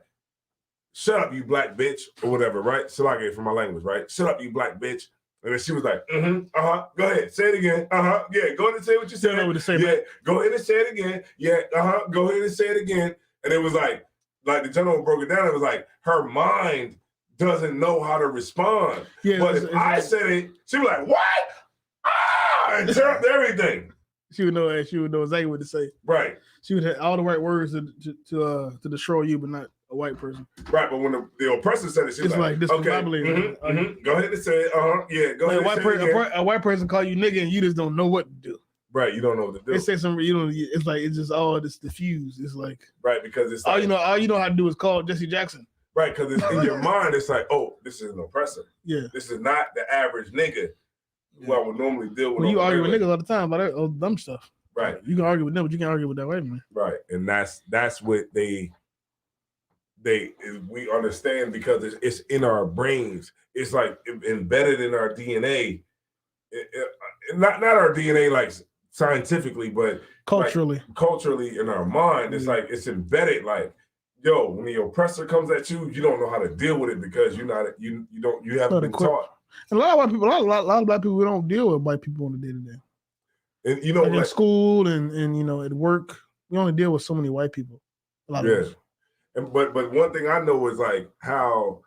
"Shut up, you black bitch," or whatever, right? Salage for my language, right? "Shut up, you black bitch." And then she was like, "Go ahead, say it again, yeah, go ahead and say what you said, yeah, go ahead and say it again, yeah, go ahead and say it again." And it was like the general broke it down. It was like her mind doesn't know how to respond. Yeah, but if I said it, she was like, "What?" And turned everything. She would know exactly what to say. Right. She would have all the right words to destroy you, but not a white person. Right, but when the oppressor said it, she's like discombobulated. Go ahead and say it. Yeah, go ahead. A white person call you nigga, and you just don't know what to do. Right, you don't know what to do. They say something. It's like it's just all this diffused. It's like right because it's all you know how to do is call Jesse Jackson. Right, because it's in your mind. It's like, oh, this is an oppressor. Yeah, this is not the average nigga. Who I would normally deal with. Well, you argue with niggas all the time about that dumb stuff. Right. You can argue with them, but you can't argue with that white man. Right. And that's what we understand because it's in our brains. It's like embedded in our DNA. Not our DNA like scientifically, but culturally. Like, culturally in our mind. It's like it's embedded like yo, when the oppressor comes at you, you don't know how to deal with it because you haven't been taught. And a lot of white people, a lot of black people, we don't deal with white people on the day to day. And you know, like in school and you know, at work, we only deal with so many white people. A lot of us. And but one thing I know is like how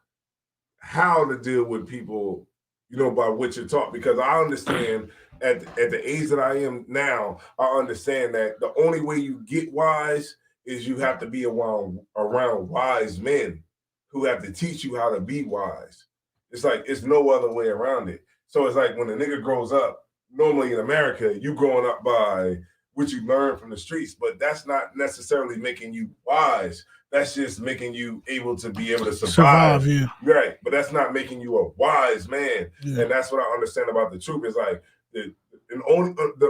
to deal with people, you know, by what you're taught, because I understand at the age that I am now, I understand that the only way you get wise is you have to be around wise men who have to teach you how to be wise. It's like it's no other way around it. So it's like when a nigga grows up, normally in America, you growing up by what you learn from the streets, but that's not necessarily making you wise. That's just making you able to be able to survive. Yeah. Right. But that's not making you a wise man. Yeah. And that's what I understand about the truth is like the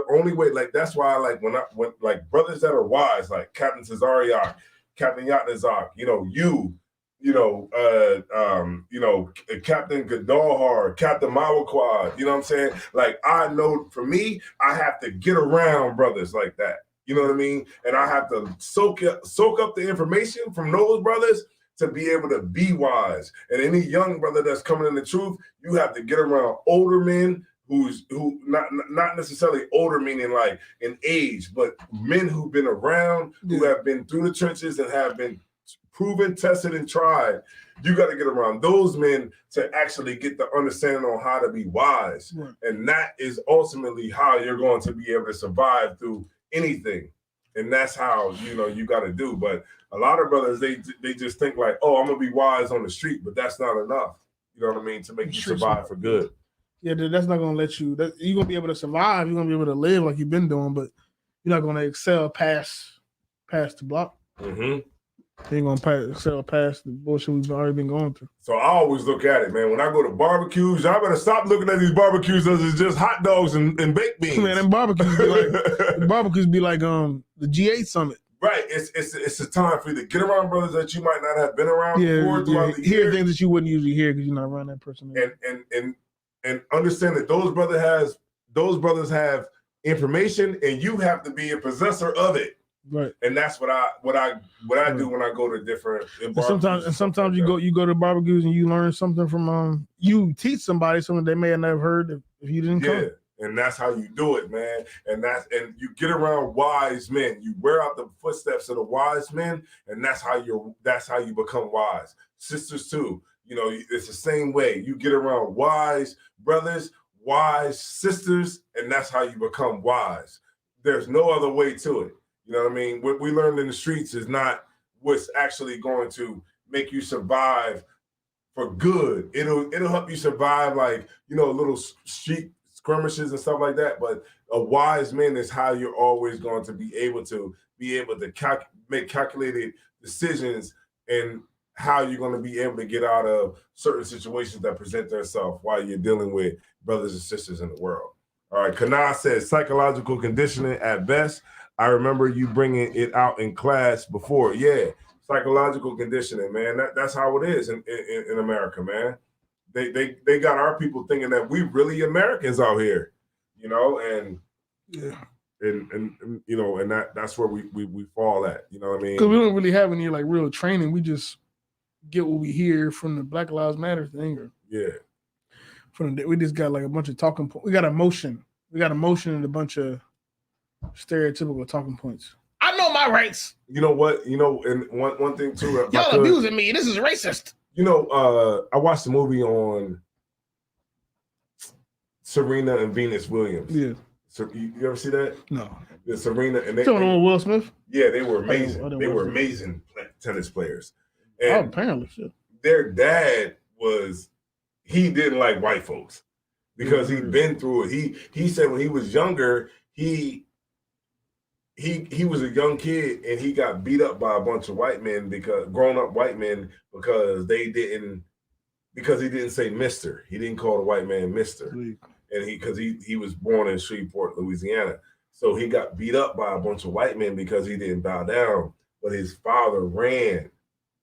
only way, like that's why I like when like brothers that are wise, like Captain Cesariak, Captain Yatnazak, Captain Gadalhar, Captain Mawaqua, you know what I'm saying? Like I know for me, I have to get around brothers like that. You know what I mean? And I have to soak up the information from those brothers to be able to be wise. And any young brother that's coming in the truth, you have to get around older men who not necessarily older meaning like in age, but men who've been around, who have been through the trenches and have been proven, tested, and tried. You got to get around those men to actually get the understanding on how to be wise. Right. And that is ultimately how you're going to be able to survive through anything. And that's how, you got to do. But a lot of brothers, they just think like, oh, I'm going to be wise on the street, but that's not enough. You know what I mean? To make you survive for good. Yeah, that's not going to let you, you're going to be able to survive. You're going to be able to live like you've been doing, but you're not going to excel past the block. Mm-hmm. You ain't gonna excel past the bullshit we've already been going through. So I always look at it, man. When I go to barbecues, y'all better stop looking at these barbecues as it's just hot dogs and baked beans. Man, them barbecues be like the G8 summit. Right. It's a time for you to get around brothers that you might not have been around before throughout the year. Hear things that you wouldn't usually hear because you're not around that person. And understand that those brothers have information and you have to be a possessor of it. Right, and that's what I do when I go to different. Sometimes you go to barbecues and you learn something from you teach somebody something they may have never heard if you didn't come. And that's how you do it, man. And you get around wise men. You wear out the footsteps of the wise men, and that's how you become wise. Sisters too. It's the same way. You get around wise brothers, wise sisters, and that's how you become wise. There's no other way to it. You know what I mean? What we learned in the streets is not what's actually going to make you survive for good. It'll help you survive like, little street skirmishes and stuff like that. But a wise man is how you're always going to be able to make calculated decisions and how you're going to be able to get out of certain situations that present themselves while you're dealing with brothers and sisters in the world. All right. Kana says psychological conditioning at best. I remember you bringing it out in class before. Yeah, psychological conditioning, man. That's how it is in America, man. They got our people thinking that we really Americans out here, and that's where we fall at. You know what I mean? Because we don't really have any like real training. We just get what we hear from the Black Lives Matter thing. We just got like a bunch of talking points. We got emotion. And a bunch of stereotypical talking points. I know my rights. You know what? And one thing too. Y'all abusing me. This is racist. I watched the movie on Serena and Venus Williams. Yeah. So you ever see that? No. The Serena and they. Will Smith. Yeah, they were amazing. They were amazing tennis players. And apparently, shit. Their dad he didn't like white folks because he'd been through it. He said when he was younger, he was a young kid and he got beat up by a bunch of white men grown up white men because he didn't say Mr. He didn't call the white man Mr. And he was born in Shreveport, Louisiana. So he got beat up by a bunch of white men because he didn't bow down. But his father ran.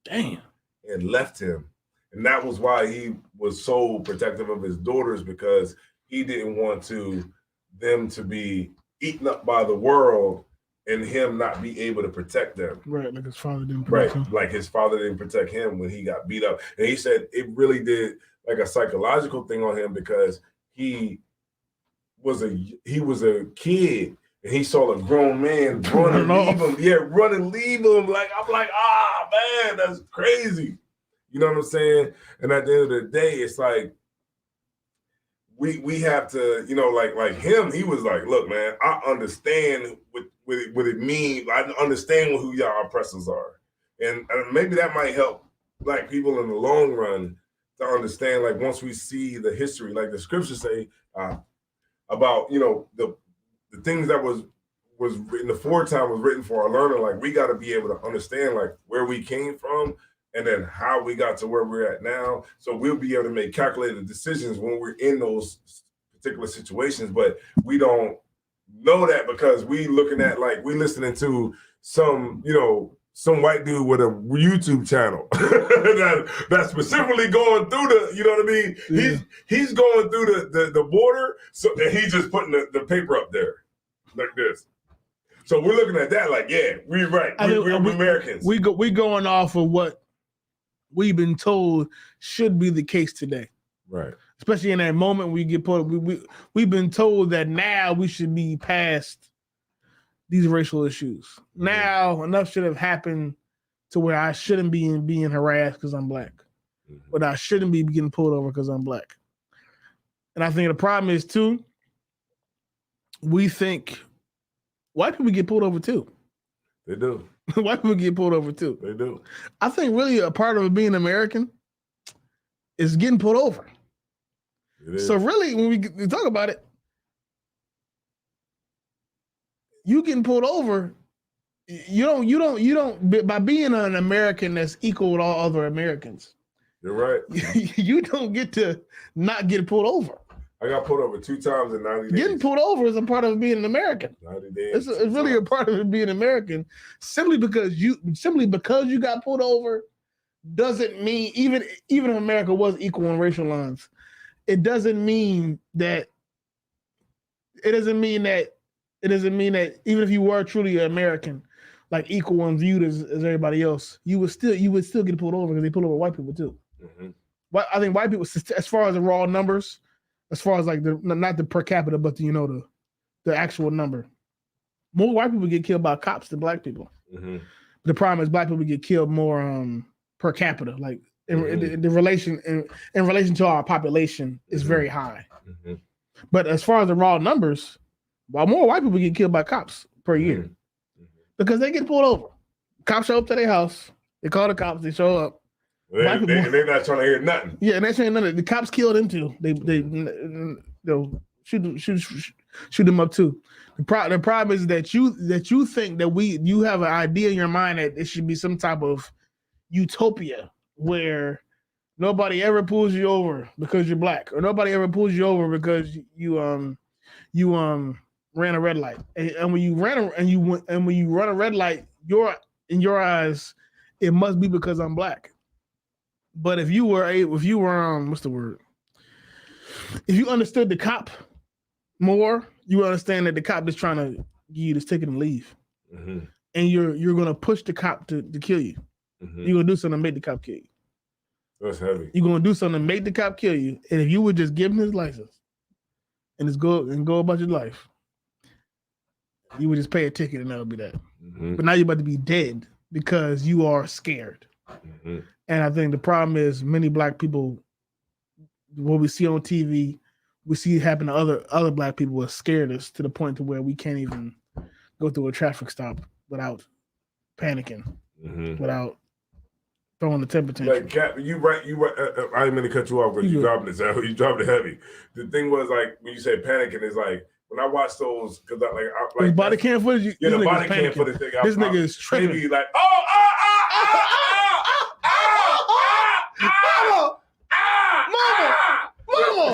Damn. And left him. And that was why he was so protective of his daughters, because he didn't want them to be eaten up by the world and him not be able to protect them. Right, like his father didn't protect him. Like his father didn't protect him when he got beat up. And he said it really did like a psychological thing on him because he was a kid and he saw a grown man run and leave him. Yeah, run and leave him. Like, I'm like, man, that's crazy. You know what I'm saying? And at the end of the day, it's like, we have to, you know, like him, he was like, look, man, I understand what it means. I understand who y'all oppressors are. And maybe that might help Black people in the long run to understand, like, once we see the history, like the scriptures say about, you know, the things that was written, the foretime was written for our learning. Like, we got to be able to understand, like, where we came from and then how we got to where we're at now. So we'll be able to make calculated decisions when we're in those particular situations, but we don't know that because we looking at, like, we listening to some, you know, some white dude with a YouTube channel that's specifically going through the, you know what I mean? Yeah. He's going through the border, so and he's just putting the paper up there like this. So we're looking at that like, yeah, we're right. We're Americans. We going off of what we've been told should be the case today. Right. Especially in that moment we get put, we've been told that now we should be past these racial issues. Mm-hmm. Now enough should have happened to where I shouldn't be being harassed because I'm Black. Mm-hmm. But I shouldn't be getting pulled over because I'm Black. And I think the problem is too, we think white people get pulled over too. They do. White people get pulled over too. They do. I think really a part of being American is getting pulled over. It is. So really, when we talk about it, you getting pulled over, you don't by being an American that's equal with all other Americans. You're right. You don't get to not get pulled over. I got pulled over 2 times in 90 days. Getting pulled over is a part of being an American. 90 days. It's really a part of being American. Simply because you got pulled over doesn't mean, even if America was equal on racial lines, it doesn't mean that even if you were truly an American, like equal and viewed as everybody else, you would still get pulled over because they pull over white people too. Mm-hmm. But I think white people, as far as the raw numbers, as far as like not the per capita, but the actual number, more white people get killed by cops than Black people. Mm-hmm. The problem is Black people get killed more per capita, like in relation to our population is very high. Mm-hmm. But as far as the raw numbers, while more white people get killed by cops per year, because they get pulled over. Cops show up to their house. They call the cops. They show up. They're not trying to hear nothing. Yeah, and they're saying nothing. The cops kill them too. They'll shoot them up too. The problem is that you think that you have an idea in your mind that it should be some type of utopia where nobody ever pulls you over because you're Black, or nobody ever pulls you over because you ran a red light. And when you run a red light, in your eyes, it must be because I'm Black. But if you understood the cop more, you understand that the cop is trying to give you this ticket and leave. Mm-hmm. And you're gonna push the cop to kill you. Mm-hmm. You're gonna do something to make the cop kill you. That's heavy. You're gonna do something to make the cop kill you. And if you would just give him his license and just go about your life, you would just pay a ticket and that'll be that. Mm-hmm. But now you're about to be dead because you are scared. Mm-hmm. And I think the problem is many Black people, what we see on TV, we see happen to other Black people, are scared us to the point to where we can't even go through a traffic stop without panicking, without throwing the temper tantrum. Like, Cap, you right. I didn't mean to cut you off, but you dropping this out. You dropped it heavy. The thing was, like, when you said panicking, is like, when I watch those, because like body cam footage. Yeah, the body cam footage thing. This nigga is tripping. Maybe like, Mama.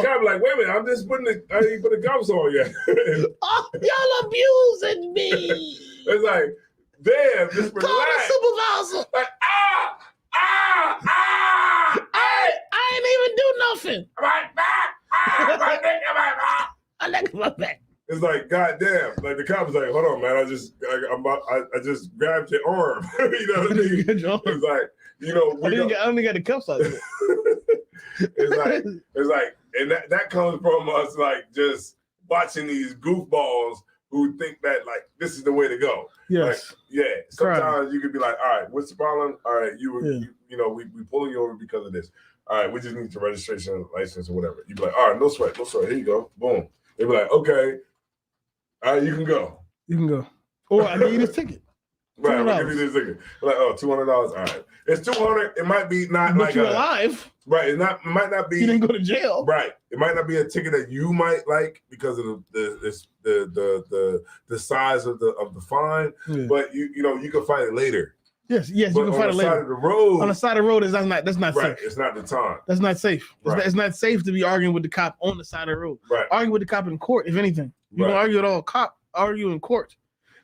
I'm like, wait a minute, I'm just I didn't put the gums on yet. Y'all abusing me. It's like, damn, just relax. Call the supervisor. Like, I ain't even do nothing. My back. My I like my back. It's like, goddamn. Like the cop was like, hold on, man. I just grabbed your arm. You know what I mean? It's like, you know, I don't even got the cuffs out yet. it's like, and that comes from us like just watching these goofballs who think that like this is the way to go. Yes. Like, yeah. Sometimes you could be like, all right, what's the problem? All right, you know, we pulling you over because of this. All right, we just need your registration, license, or whatever. You be like, all right, no sweat. Here you go. Boom. They be like, okay, all right, you can go. You can go. Or I give you this ticket. Right, I'll give you this ticket. Like, oh, $200. All right, it's $200. It might be not but like you're alive. Right, it might not be. You didn't go to jail. Right, it might not be a ticket that you might like because of the size of the fine. Yeah. But you know you can fight it later. Yes, you can fight it later. On the side of the road. On the side of the road that's not right, safe. It's not the time. That's not safe. Right. It's not safe to be arguing with the cop on the side of the road. Right. Argue with the cop in court, if anything. You can argue at all. Cop argue in court.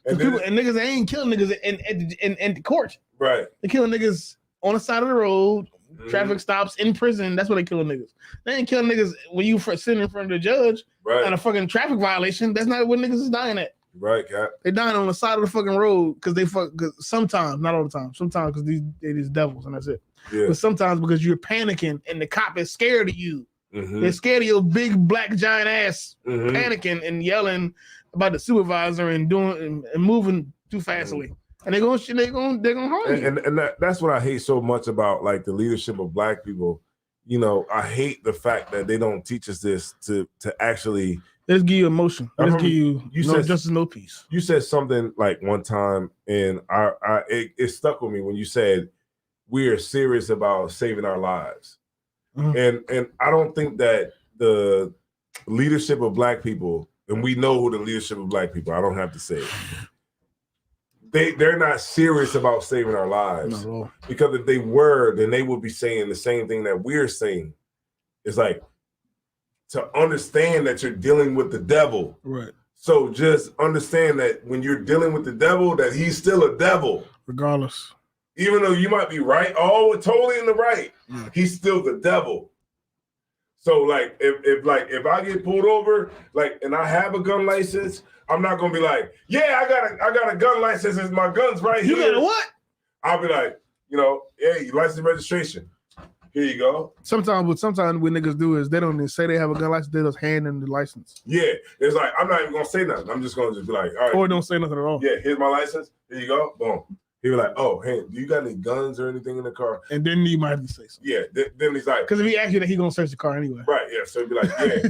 And niggas ain't killing niggas in the court. Right. They killing niggas on the side of the road, traffic stops, in prison. That's what they killing niggas. They ain't killing niggas when you sitting in front of the judge on a fucking traffic violation. That's not what niggas is dying at. Right, Cap. They dying on the side of the fucking road because sometimes, not all the time, sometimes because they these devils and that's it. Yeah. But sometimes because you're panicking and the cop is scared of you. They're scared of your big black giant ass panicking and yelling about the supervisor and doing and moving too fastly. And they're gonna harm you. And that's what I hate so much about like the leadership of black people. You know, I hate the fact that they don't teach us this to actually. Let's give you emotion. Let's give you no justice, no peace. You said something like one time, and it stuck with me when you said we are serious about saving our lives. And I don't think that the leadership of black people, and we know who the leadership of black people, I don't have to say it. They're not serious about saving our lives. No. Because if they were, then they would be saying the same thing that we're saying. It's like to understand that you're dealing with the devil. Right. So just understand that when you're dealing with the devil, that he's still a devil. Regardless. Even though you might be right, totally in the right, he's still the devil. So like if I get pulled over, like, and I have a gun license, I'm not gonna be like, yeah, I got a gun license, and my gun's right here. You got a what? I'll be like, you know, hey, license registration. Here you go. Sometimes what niggas do is they don't even say they have a gun license, they just hand them the license. Yeah. It's like I'm not even gonna say nothing. I'm just gonna be like, all right. Or don't say nothing at all. Yeah, here's my license. Here you go. Boom. He was like, oh, hey, do you got any guns or anything in the car? And then you might have to say something. Yeah. Then he's like, because if he asks you that, he gonna search the car anyway. Right. Yeah. So he'd be like, yeah.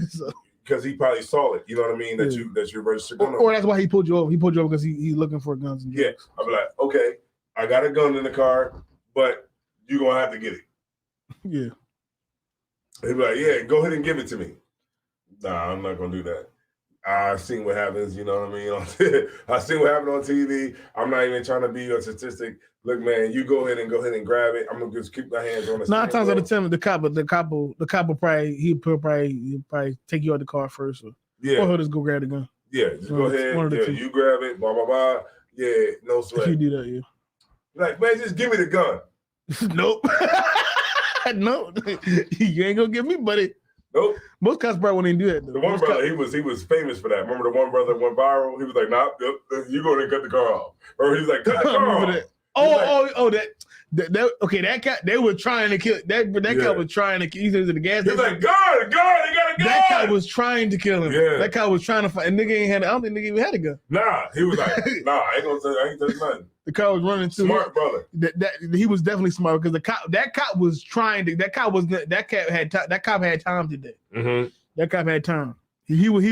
Because he probably saw it. You know what I mean? That you're registered gun. Or that's why he pulled you over. He pulled you over because he's looking for guns and drugs. Yeah. I'll be like, okay, I got a gun in the car, but you're gonna have to get it. Yeah. He'd be like, yeah, go ahead and give it to me. Nah, I'm not gonna do that. I've seen what happens, you know what I mean? I've seen what happened on TV. I'm not even trying to be a statistic. Look, man, you go ahead and grab it. I'm gonna just keep my hands on the 9 times out of 10, the cop will probably he'll probably take you out the car first, or he'll just go grab the gun. Yeah, just go ahead. Yeah, you grab it. Blah blah blah. Yeah, no sweat. If you do that, yeah. Like, man, just give me the gun. Nope. No, you ain't gonna give me, buddy. Nope. Most cops probably wouldn't even do that. Though. The one brother, he was famous for that. Remember the one brother went viral? He was like, nah, you go and cut the car off. Or he's like, cut the car off. That cat, they were trying to kill that cat was trying to kill. He was in the gas station. He's like, God, he got a gun. That cat was trying to kill him. Yeah. That cat was trying to fight. And nigga ain't had. I don't think nigga even had a gun. Nah, he was like, nah, I ain't touch nothing. The car was running too. Smart brother. He was definitely smart because that cop was trying to. That cop had time today. Mm-hmm. That cop had time. He was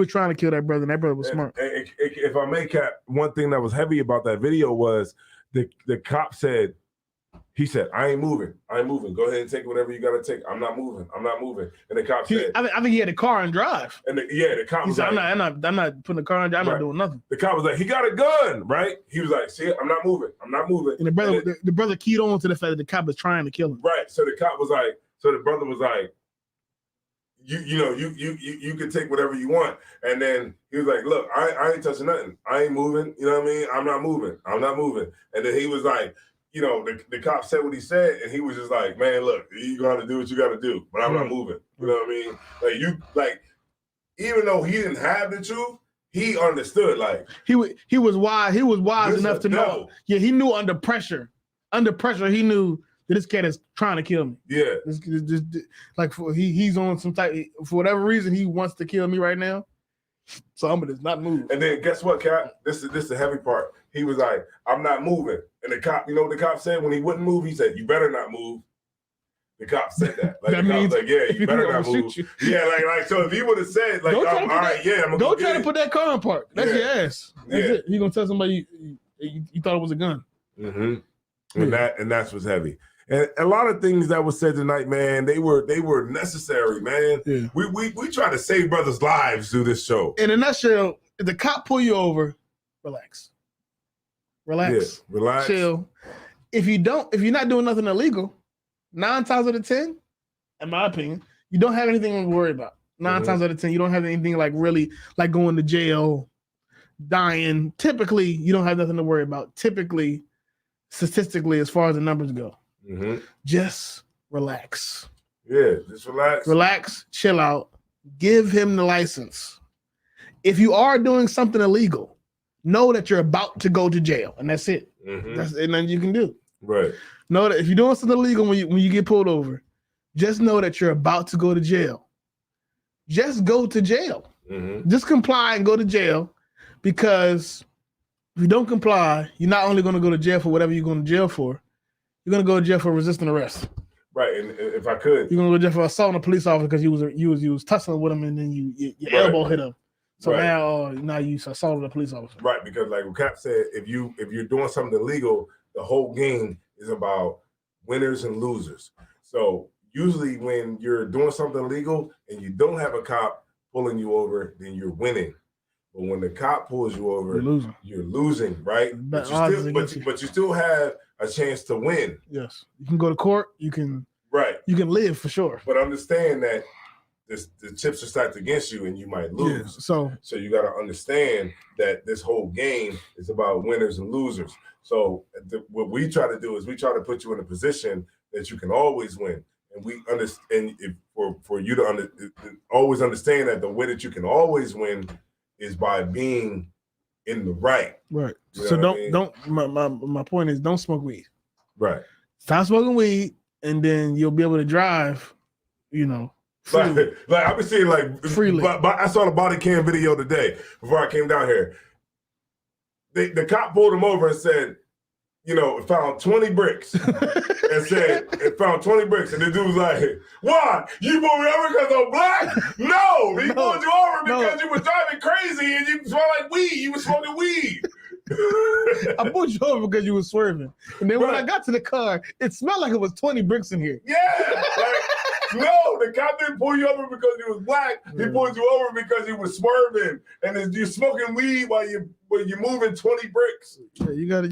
trying to kill that brother. And that brother was smart. If I may, Cap, one thing that was heavy about that video was the cop said, he said, I ain't moving. Go ahead and take whatever you got to take. I'm not moving. And the cop said, I think he had a car and drive. And the cop was like, like, I'm not putting the car in drive. I'm not doing nothing. The cop was like, he got a gun, right? He was like, see, I'm not moving. And the brother keyed on to the fact that the cop was trying to kill him. Right. So the brother was like, you can take whatever you want. And then he was like, look, I ain't touching nothing. I ain't moving. You know what I mean? I'm not moving. And then he was like, the cop said what he said, and he was just like, man, look, you got to do what you got to do, but I'm not moving. You know what I mean? even though he didn't have the truth, he understood. Like he was wise. He was wise This enough a to know. devil. Yeah, he knew under pressure. Under pressure, he knew that this cat is trying to kill me. yeah, This like he's on some type for whatever reason he wants to kill me right now. So I'm gonna just not move. and then guess what, Cap? This is the heavy part. He was like, "I'm not moving," and the cop, you know what the cop said when he wouldn't move? He said, "You better not move." The cop said that. Like That the means cop's like, "Yeah, if you better I'm not gonna move." shoot Yeah, like so if he would have said like, Don't try to "All put right, yeah, I'm gonna Don't go try get to it." put that car in park. That's Yeah. your ass. That's Yeah. it. He gonna tell somebody you thought it was a gun. Mm-hmm. And that's what's heavy. And a lot of things that was said tonight, man, they were necessary, man. Yeah. We try to save brothers' lives through this show. In a nutshell, if the cop pull you over, relax. Relax. Yeah, relax. Chill. If you're not doing nothing illegal, 9 times out of 10, in my opinion, you don't have anything to worry about. 9 Mhm. times out of 10, you don't have anything like really like going to jail, dying. Typically, you don't have nothing to worry about. Typically, statistically, as far as the numbers go, Mm-hmm. just relax. Yeah, just relax. Relax, chill out, give him the license. If you are doing something illegal, know that you're about to go to jail, and that's it. Mhm. That's nothing you can do. Right. Know that if you're doing something illegal when you get pulled over, just know that you're about to go to jail. Just go to jail. Mm-hmm. Just comply and go to jail, because if you don't comply, you're not only going to go to jail for whatever you're going to jail for, you're going to go to jail for resisting arrest. Right. And if I could, You're going to go to jail for assaulting a police officer because you was tussling with him and then your Right. elbow hit him. So Right. now you assaulted a police officer. right, because like what Cap said, if you're doing something illegal, the whole game is about winners and losers. So usually when you're doing something illegal and you don't have a cop pulling you over, then you're winning. But when the cop pulls you over, You're losing. you're losing, right? But odds against you. But you still have a chance to win, Yes, you can go to court. You can right? live for sure. But understand that the chips are stacked against you and you might lose. So So you got to understand that this whole game is about winners and losers. So what we try to do is we try to put you in a position that you can always win. And we understand for you to always understand that the way that you can always win is by being in the right. right. You know So what I mean? my point is don't smoke weed. Right. Stop smoking weed, and then you'll be able to drive. Freely. Like I've been seeing like Freely. But I saw the body cam video today before I came down here. The cop pulled him over and said, it found 20 bricks. And said it found 20 bricks. And the dude was like, "Why? You pulled me over because I'm black?" No, he pulled you over because you were driving crazy and you smell like weed. You were smoking weed. I pulled you over because you were swerving, and then when Right. I got to the car, it smelled like it was 20 bricks in here. Yeah. No, the cop didn't pull you over because you was black. He pulled you over because you was swerving and you're smoking weed while you're moving 20 bricks. Yeah, you gotta.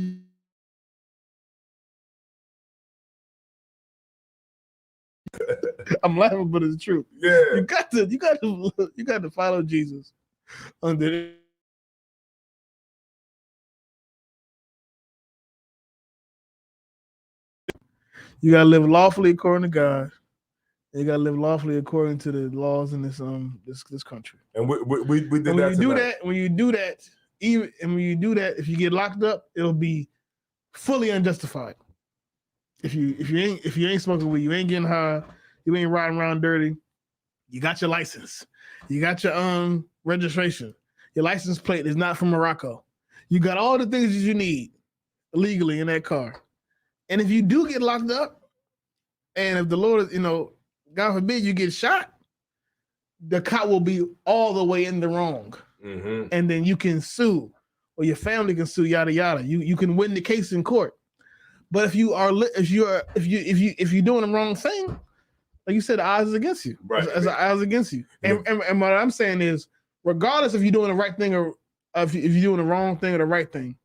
I'm laughing, but it's true. Yeah. You got to follow Jesus under. You gotta live lawfully according to God. You gotta live lawfully according to the laws in this country. And we did And that when you do tonight. that, if you get locked up, it'll be fully unjustified. If you ain't smoking weed, you ain't getting high, you ain't riding around dirty, you got your license, you got your registration, your license plate is not from Morocco, you got all the things that you need legally in that car. And if you do get locked up, and if the Lord, God forbid you get shot, the cop will be all the way in the wrong. Mm-hmm. And then you can sue, or your family can sue, yada yada. You can win the case in court. But if you're doing the wrong thing, like you said, the odds is against you. Right. As the odds against you. And what I'm saying is, regardless if you're doing the right thing or if you're doing the wrong thing or the right thing,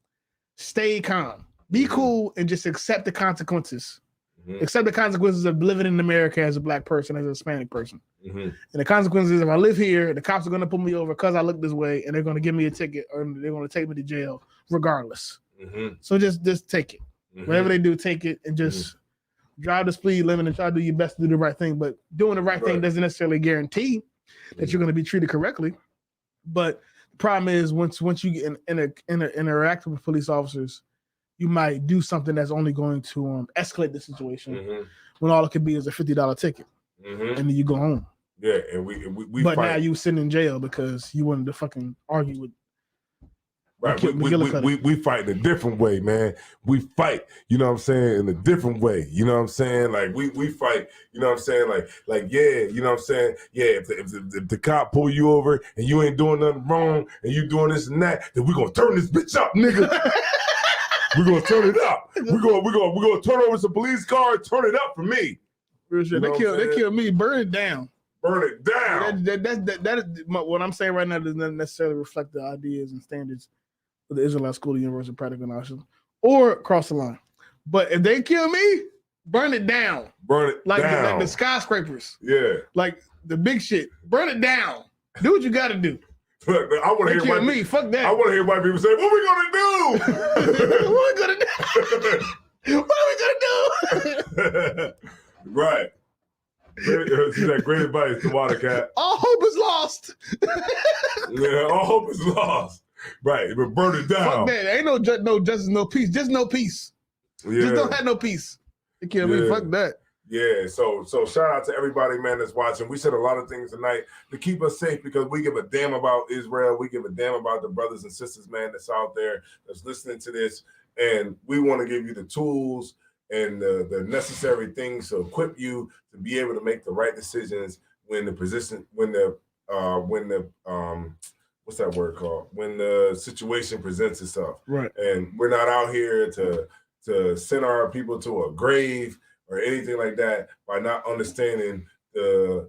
stay calm, be cool, and just accept the consequences. Mm-hmm. Accept the consequences of living in America as a black person, as a Hispanic person. Mm-hmm. And the consequences is, if I live here, the cops are going to pull me over because I look this way, and they're going to give me a ticket, or they're going to take me to jail regardless. Mm-hmm. So just take it. Mm-hmm. Whatever they do, take it, and just drive the speed limit and try to do your best to do the right thing. But doing the right thing doesn't necessarily guarantee that you're going to be treated correctly. But the problem is once you get interact with police officers, you might do something that's only going to escalate the situation when all it could be is a $50 ticket, and then you go home. Yeah, and we but fight. Now you sitting in jail because you wanted to fucking argue with. Right, we fight in a different way, man. We fight, you know what I'm saying, in a different way. You know what I'm saying? Like we fight, you know what I'm saying? Like yeah, you know what I'm saying? Yeah, if the cop pull you over and you ain't doing nothing wrong and you doing this and that, then we gonna turn this bitch up, nigga. We're gonna turn it up. We're gonna turn over some police car, turn it up for me. Sure. They kill me, burn it down. Burn it down. That is what I'm saying right now does not necessarily reflect the ideas and standards of the Israelite School of Universal Practical Knowledge or cross the line. But if they kill me, burn it down. Burn it down. Like the skyscrapers. Yeah. Like the big shit. Burn it down. Do what you got to do. Look, I want to hear kill me. Fuck that. I want to hear white people say, "What we gonna do? What we gonna do? What are we gonna do?" Right. See that great advice to Watercat. All hope is lost. Yeah, all hope is lost. Right, but burn it down. Fuck that. Ain't no justice, no peace. Just no peace. Yeah. Just don't have no peace. They kill me. Fuck that. Yeah, so shout out to everybody, man, that's watching. We said a lot of things tonight to keep us safe because we give a damn about Israel. We give a damn about the brothers and sisters, man, that's out there that's listening to this. And we want to give you the tools and the necessary things to equip you to be able to make the right decisions when the what's that word called? When the situation presents itself. Right. And we're not out here to send our people to a grave or anything like that by not understanding the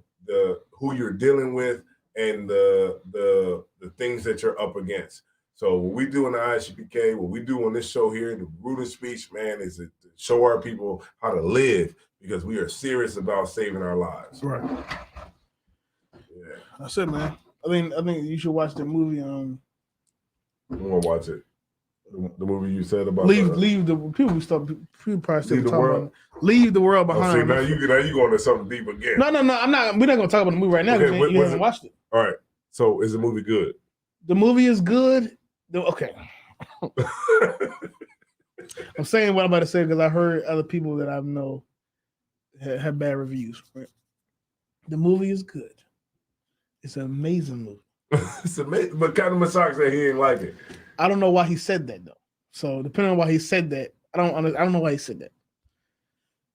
who you're dealing with and the things that you're up against. So what we do in the ISUPK, what we do on this show here, the Root and Speech, man, is to show our people how to live because we are serious about saving our lives. Right. Yeah. That's it, man. I think you should watch the movie. I'm gonna watch it. The movie you said about leave the people probably still leave the talking world. About leave the world behind. See, now you going to something deep again. No, I'm not. We're not gonna talk about the movie right now because you haven't watched it. All right. So is the movie good? The movie is good. Okay. I'm saying what I'm about to say because I heard other people that I know have bad reviews. Right? The movie is good. It's an amazing movie. It's amazing, but Captain Masak said he didn't like it. I don't know why he said that though. So depending on why he said that, I don't know why he said that.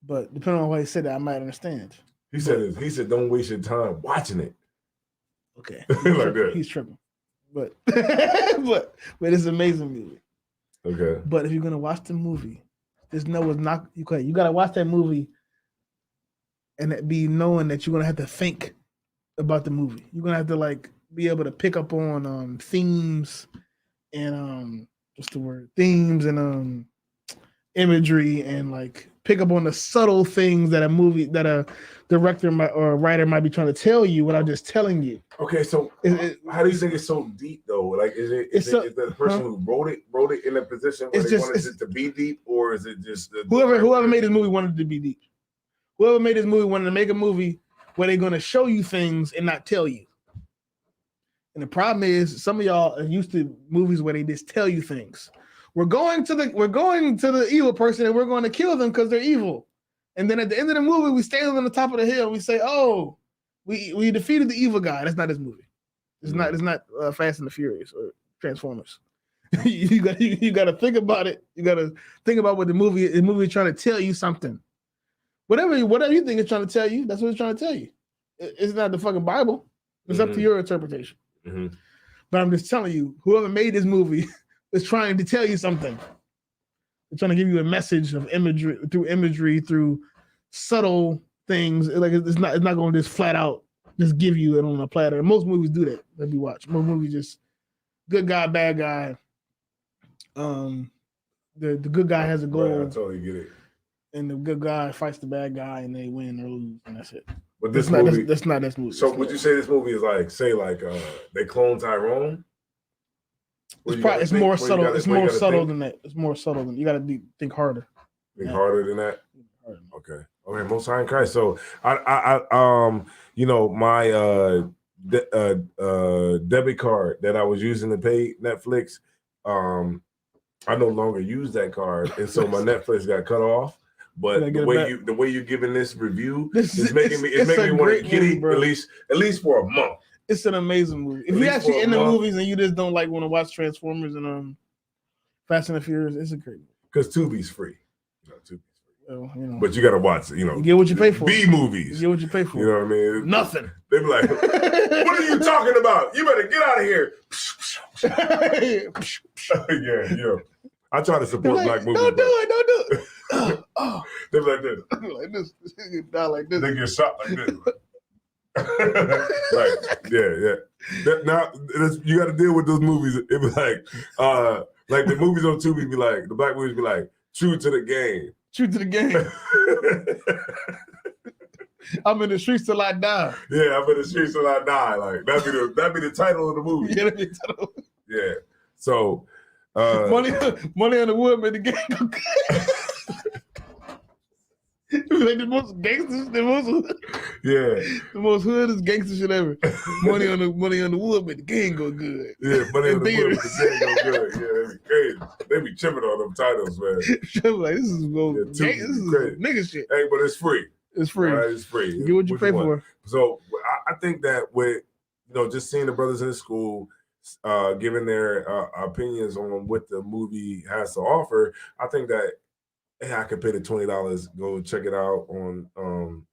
But depending on why he said that, I might understand. He said don't waste your time watching it. Okay. Like that. He's tripping. But it's an amazing movie. Okay. But if you're gonna watch the movie, just know it's not okay. You gotta watch that movie and it be knowing that you're gonna have to think about the movie. You're gonna have to like be able to pick up on themes and what's the word? Themes and imagery and like pick up on the subtle things that a director or a writer might be trying to tell you without just telling you. Okay, so how do you think it's so deep though? Like, is the person who wrote it in a position where they wanted it to be deep, or is it just whoever made this movie wanted it to be deep? Whoever made this movie wanted to make a movie where they're going to show you things and not tell you. And the problem is, some of y'all are used to movies where they just tell you things. We're going to the evil person and we're going to kill them because they're evil. And then at the end of the movie, we stand on the top of the hill. We say, "Oh, we defeated the evil guy." That's not this movie. It's not Fast and the Furious or Transformers. you got to think about it. You got to think about what the movie is trying to tell you something. Whatever you think it's trying to tell you, that's what it's trying to tell you. It's not the fucking Bible. It's up to your interpretation. Mm-hmm. But I'm just telling you, whoever made this movie is trying to tell you something. They're trying to give you a message of imagery, through subtle things. Like it's not going to just flat out just give you it on a platter. And most movies do that we watch. Most movies just good guy, bad guy. The good guy has a goal. Right, I totally get it. And the good guy fights the bad guy, and they win or lose, and that's it. But that's not this movie. So would you say this movie is like, they clone Tyrone? It's more subtle. It's more subtle than that. It's more subtle than you got to think harder. Think harder than that. Okay. Most High in Christ. So I debit card that I was using to pay Netflix. I no longer use that card, and so my Netflix got cut off. But the way you're giving this review is making me want to kitty movie, at least for a month. It's an amazing movie. If you actually in the movies and you just don't like want to watch Transformers and Fast and the Furious, it's a great movie. Because Tubi's free. Tubi's free. Well, but you got to watch it. You get what you pay for. B movies. You get what you pay for. You know what I mean? Nothing. They be like, "What are you talking about? You better get out of here." yeah. I try to support black movies. Don't do it. They be like this. Like this. They die like this. They get shot like this. Right. Yeah. Now you got to deal with those movies. It be like the movies on Tubi be like, the black movies be like, true to the game. True to the game. I'm in the streets till I die. Yeah, I'm in the streets till I die. Like that'd be the title of the movie. Yeah, that'd be the title. Yeah. So money on the wood made the game go good. Like the most gangsters, the most hoodest gangster shit ever. Money on the wood made the game go good. Yeah, money on the wood made the game go good. Yeah, that'd be crazy. They be chipping on them titles, man. Like this is nigga shit. Hey, but it's free. It's free. Right, it's free. You get what you pay for. So I think that with just seeing the brothers in the school, giving their opinions on what the movie has to offer, I think that I could pay the $20, go check it out on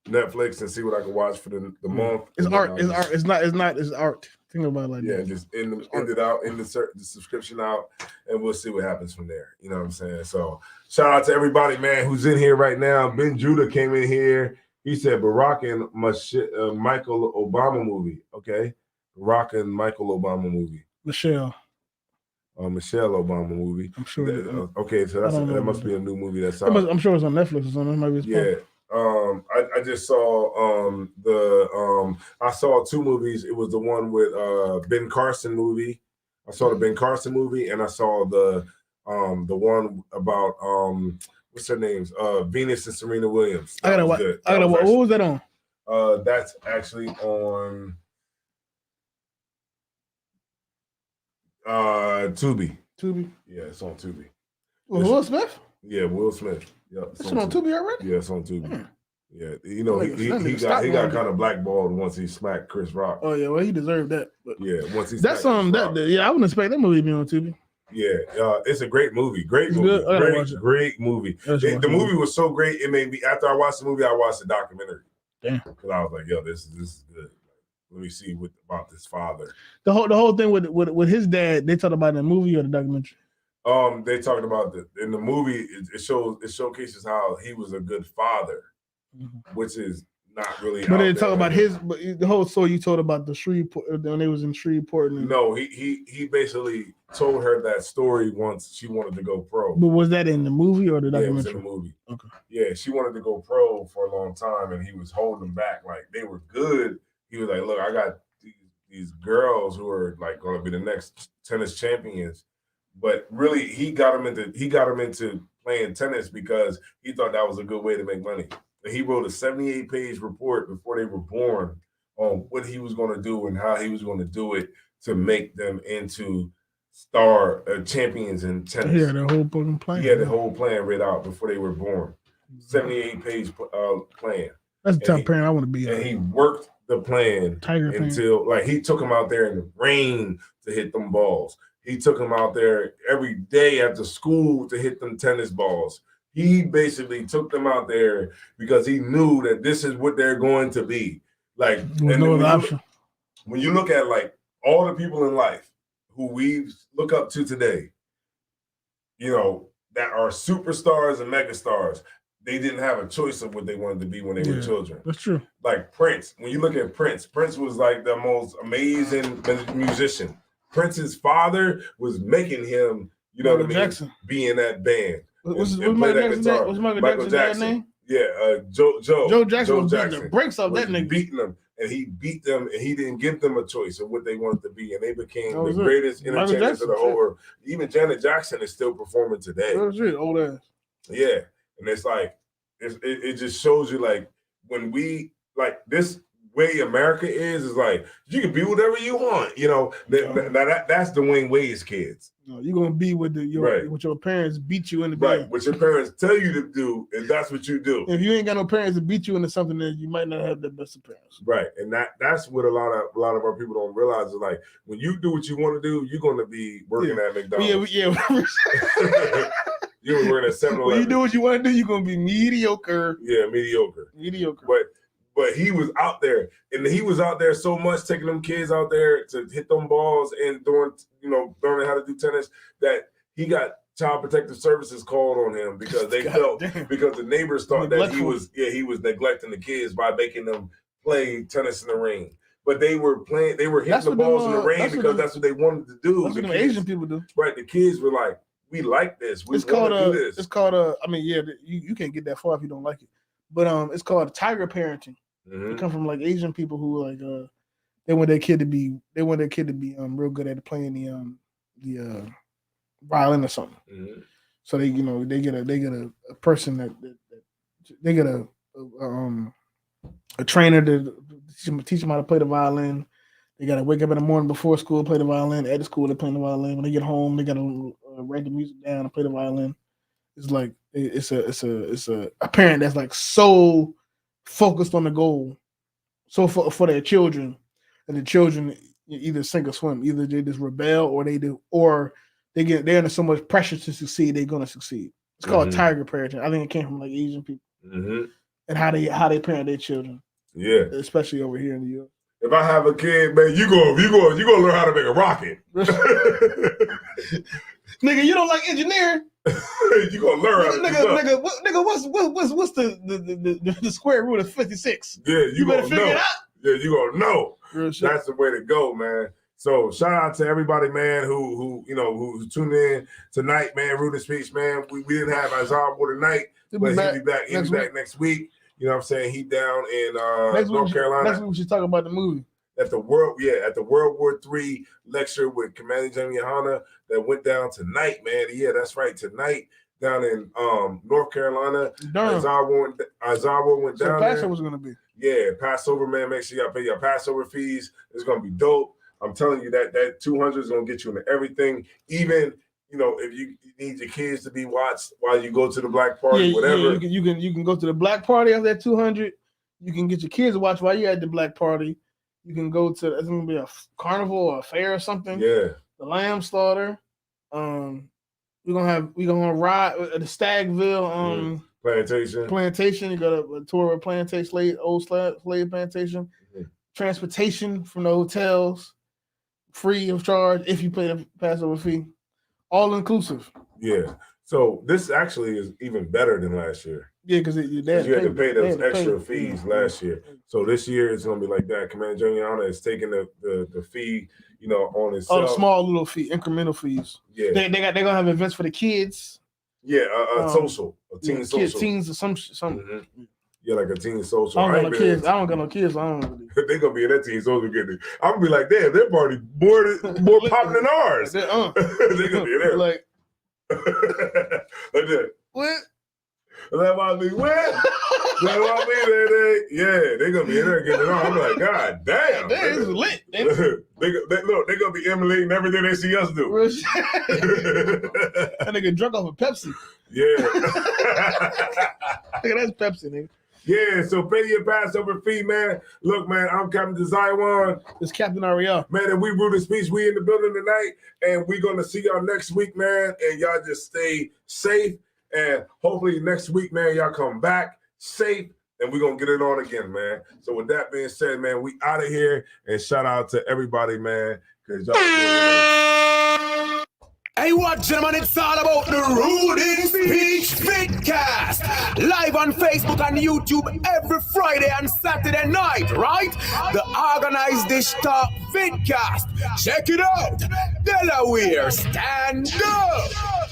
Netflix and see what I can watch for the month. It's art. It's art. It's art. Think about it like that. Yeah, just end it out, end the subscription out, and we'll see what happens from there. You know what I'm saying? So shout out to everybody, man, who's in here right now. Ben Judah came in here. He said Barack and Michael Obama movie. Okay. Barack and Michael Obama movie. Michelle Obama movie. I'm sure. Okay, so that must be a new movie that's out. I'm sure it's on Netflix or something. Yeah. I just saw I saw two movies. It was the one with Ben Carson movie. I saw the Ben Carson movie, and I saw the one about what's their names? Venus and Serena Williams. I gotta watch. What was that on? That's actually on Tubi. Tubi? Yeah, it's on Tubi. Will Smith? Yeah, Will Smith. Yep, it's on Tubi already? Yeah, it's on Tubi. Yeah, he got kind of blackballed once he smacked Chris Rock. Oh yeah, well he deserved that. But yeah, once he that's I wouldn't expect that movie to be on Tubi. Yeah, it's a great movie. Great movie. Great movie. The movie was so great. It made me, after I watched the movie, I watched the documentary. Damn. Because I was like, yo, this is good. Let me see about this father. The whole thing with his dad, they talked about in the movie or the documentary? They talked about in the movie. It showcases how he was a good father, which is not really. But they talk about the whole story you told about the Shreveport when they was in Shreveport. No, he basically told her that story once she wanted to go pro. But was that in the movie or the documentary? Yeah, it was in the movie. Okay. Yeah, she wanted to go pro for a long time, and he was holding them back. Like they were good. He was like, "Look, I got these girls who are like going to be the next tennis champions." But really, he got him into playing tennis because he thought that was a good way to make money. And he wrote a 78-page report before they were born on what he was going to do and how he was going to do it to make them into star champions in tennis. Yeah, the whole fucking plan. He had the whole plan read out before they were born. 78-page plan. That's the type of parent I want to be. And he worked the plan until like he took him out there in the rain to hit them balls. He took him out there every day after school to hit them tennis balls. He basically took them out there because he knew that this is what they're going to be. Like, when you look at like all the people in life who we look up to today, you know, that are superstars and megastars, they didn't have a choice of what they wanted to be when they were children. That's true. Like Prince, when you look at Prince was like the most amazing musician. Prince's father was making him, you know what I mean, be in that band. What's Michael Jackson's name? Yeah, Joe Jackson was beating the brakes off that nigga. Beating them, and he beat them, and he didn't give them a choice of what they wanted to be, and they became the greatest entertainers of the whole world. Even Janet Jackson is still performing today. That's it, old ass. Yeah, and it's like it just shows you like when we like this way America is like you can be whatever you want. You know, that's the Wayne Wade's kids. No, you're gonna be with what your parents beat you into Right. being. What your parents tell you to do, and that's what you do. If you ain't got no parents to beat you into something, then you might not have the best of parents. Right. And that's what a lot of our people don't realize is like when you do what you want to do, you're gonna be working at McDonald's. Yeah. You're working at 7-Eleven. When you do what you want to do, you're gonna be mediocre. Yeah, mediocre. But he was out there, and he was out there so much, taking them kids out there to hit them balls and learning how to do tennis, that he got Child Protective Services called on him because they because the neighbors thought that he was neglecting the kids by making them play tennis in the rain. But they were hitting the balls in the rain because that's what they wanted to do. That's what the Asian people do. Right. The kids were like, we like this. We want to do this. It's called you can't get that far if you don't like it. But it's called tiger parenting. Mm-hmm. It comes from like Asian people who like they want their kid to be real good at playing the violin or something. Mm-hmm. So they get a person that they get a trainer to teach them how to play the violin. They got to wake up in the morning before school, play the violin. At the school, they're playing the violin. When they get home, they got to write the music down and play the violin. It's like it's a parent that's like so focused on the goal, so for their children, and the children either sink or swim. Either they just rebel or they're under so much pressure to succeed, they're gonna succeed. It's called tiger parenting. I think it came from like Asian people and how they parent their children. Yeah, especially over here in the U.S. If I have a kid, man, you gonna learn how to make a rocket. Nigga, you don't like engineering? You gonna learn how to nigga, what's the square root of 56? Yeah, you better gonna figure know. it out. Yeah, you gonna know. Real shit. That's the way to go, man. So shout out to everybody, man, who tuned in tonight, man. Root and Speech, man. We didn't have Azar tonight, but he'll be back. He'll be back next week. You know what I'm saying? He down in North Carolina. Next week we should talk about the movie. At the World War III lecture with Commander General Yohana that went down tonight, man. Yeah, that's right. Tonight down in North Carolina. Azar went down there. Passover was gonna be. Yeah, Passover, man. Make sure y'all pay your Passover fees. It's gonna be dope. I'm telling you that 200 is gonna get you into everything. Even if you need your kids to be watched while you go to the black party, whatever. Yeah, you can go to the black party of that 200. You can get your kids to watch while you're at the black party. You can go to it's gonna be a carnival or a fair or something. Yeah. The lamb slaughter. We're gonna ride the Stagville plantation. You got a tour of plantation, old slave plantation. Mm-hmm. Transportation from the hotels, free of charge if you pay the Passover fee. All inclusive. Yeah. So this actually is even better than last year. Yeah, because you had to pay those extra fees last year. So this year it's gonna be like that. Commander General Yohana is taking the fee, on himself. Oh, small little fee, incremental fees. Yeah. They're gonna have events for the kids. Yeah, a teen social. Teens or some. Mm-hmm. Yeah, like a teen social. I don't got no kids. I don't. They're gonna be in that teen social getting. I'm gonna be like, damn, their party more popping than ours. They're gonna be there. Like that. What? That might be what? That might be there. They're gonna be in there getting it on. I'm like, God damn. It's lit. They're gonna be emulating everything they see us do. Real shit. And they get drunk off of Pepsi. Yeah. Nigga, that's Pepsi, nigga. Yeah, so pay your Passover fee, man. Look, man, I'm Captain Zion. It's Captain Ariel. Man, and we Root and Speech. We in the building tonight, and we're going to see y'all next week, man. And y'all just stay safe. And hopefully next week, man, y'all come back safe, and we're going to get it on again, man. So with that being said, man, we out of here. And shout out to everybody, man, because y'all Hey, what, gentlemen? It's all about the Root and Speech Vidcast. Live on Facebook and YouTube every Friday and Saturday night, right? The Organized Dish Talk Vidcast. Check it out. Delaware, stand up.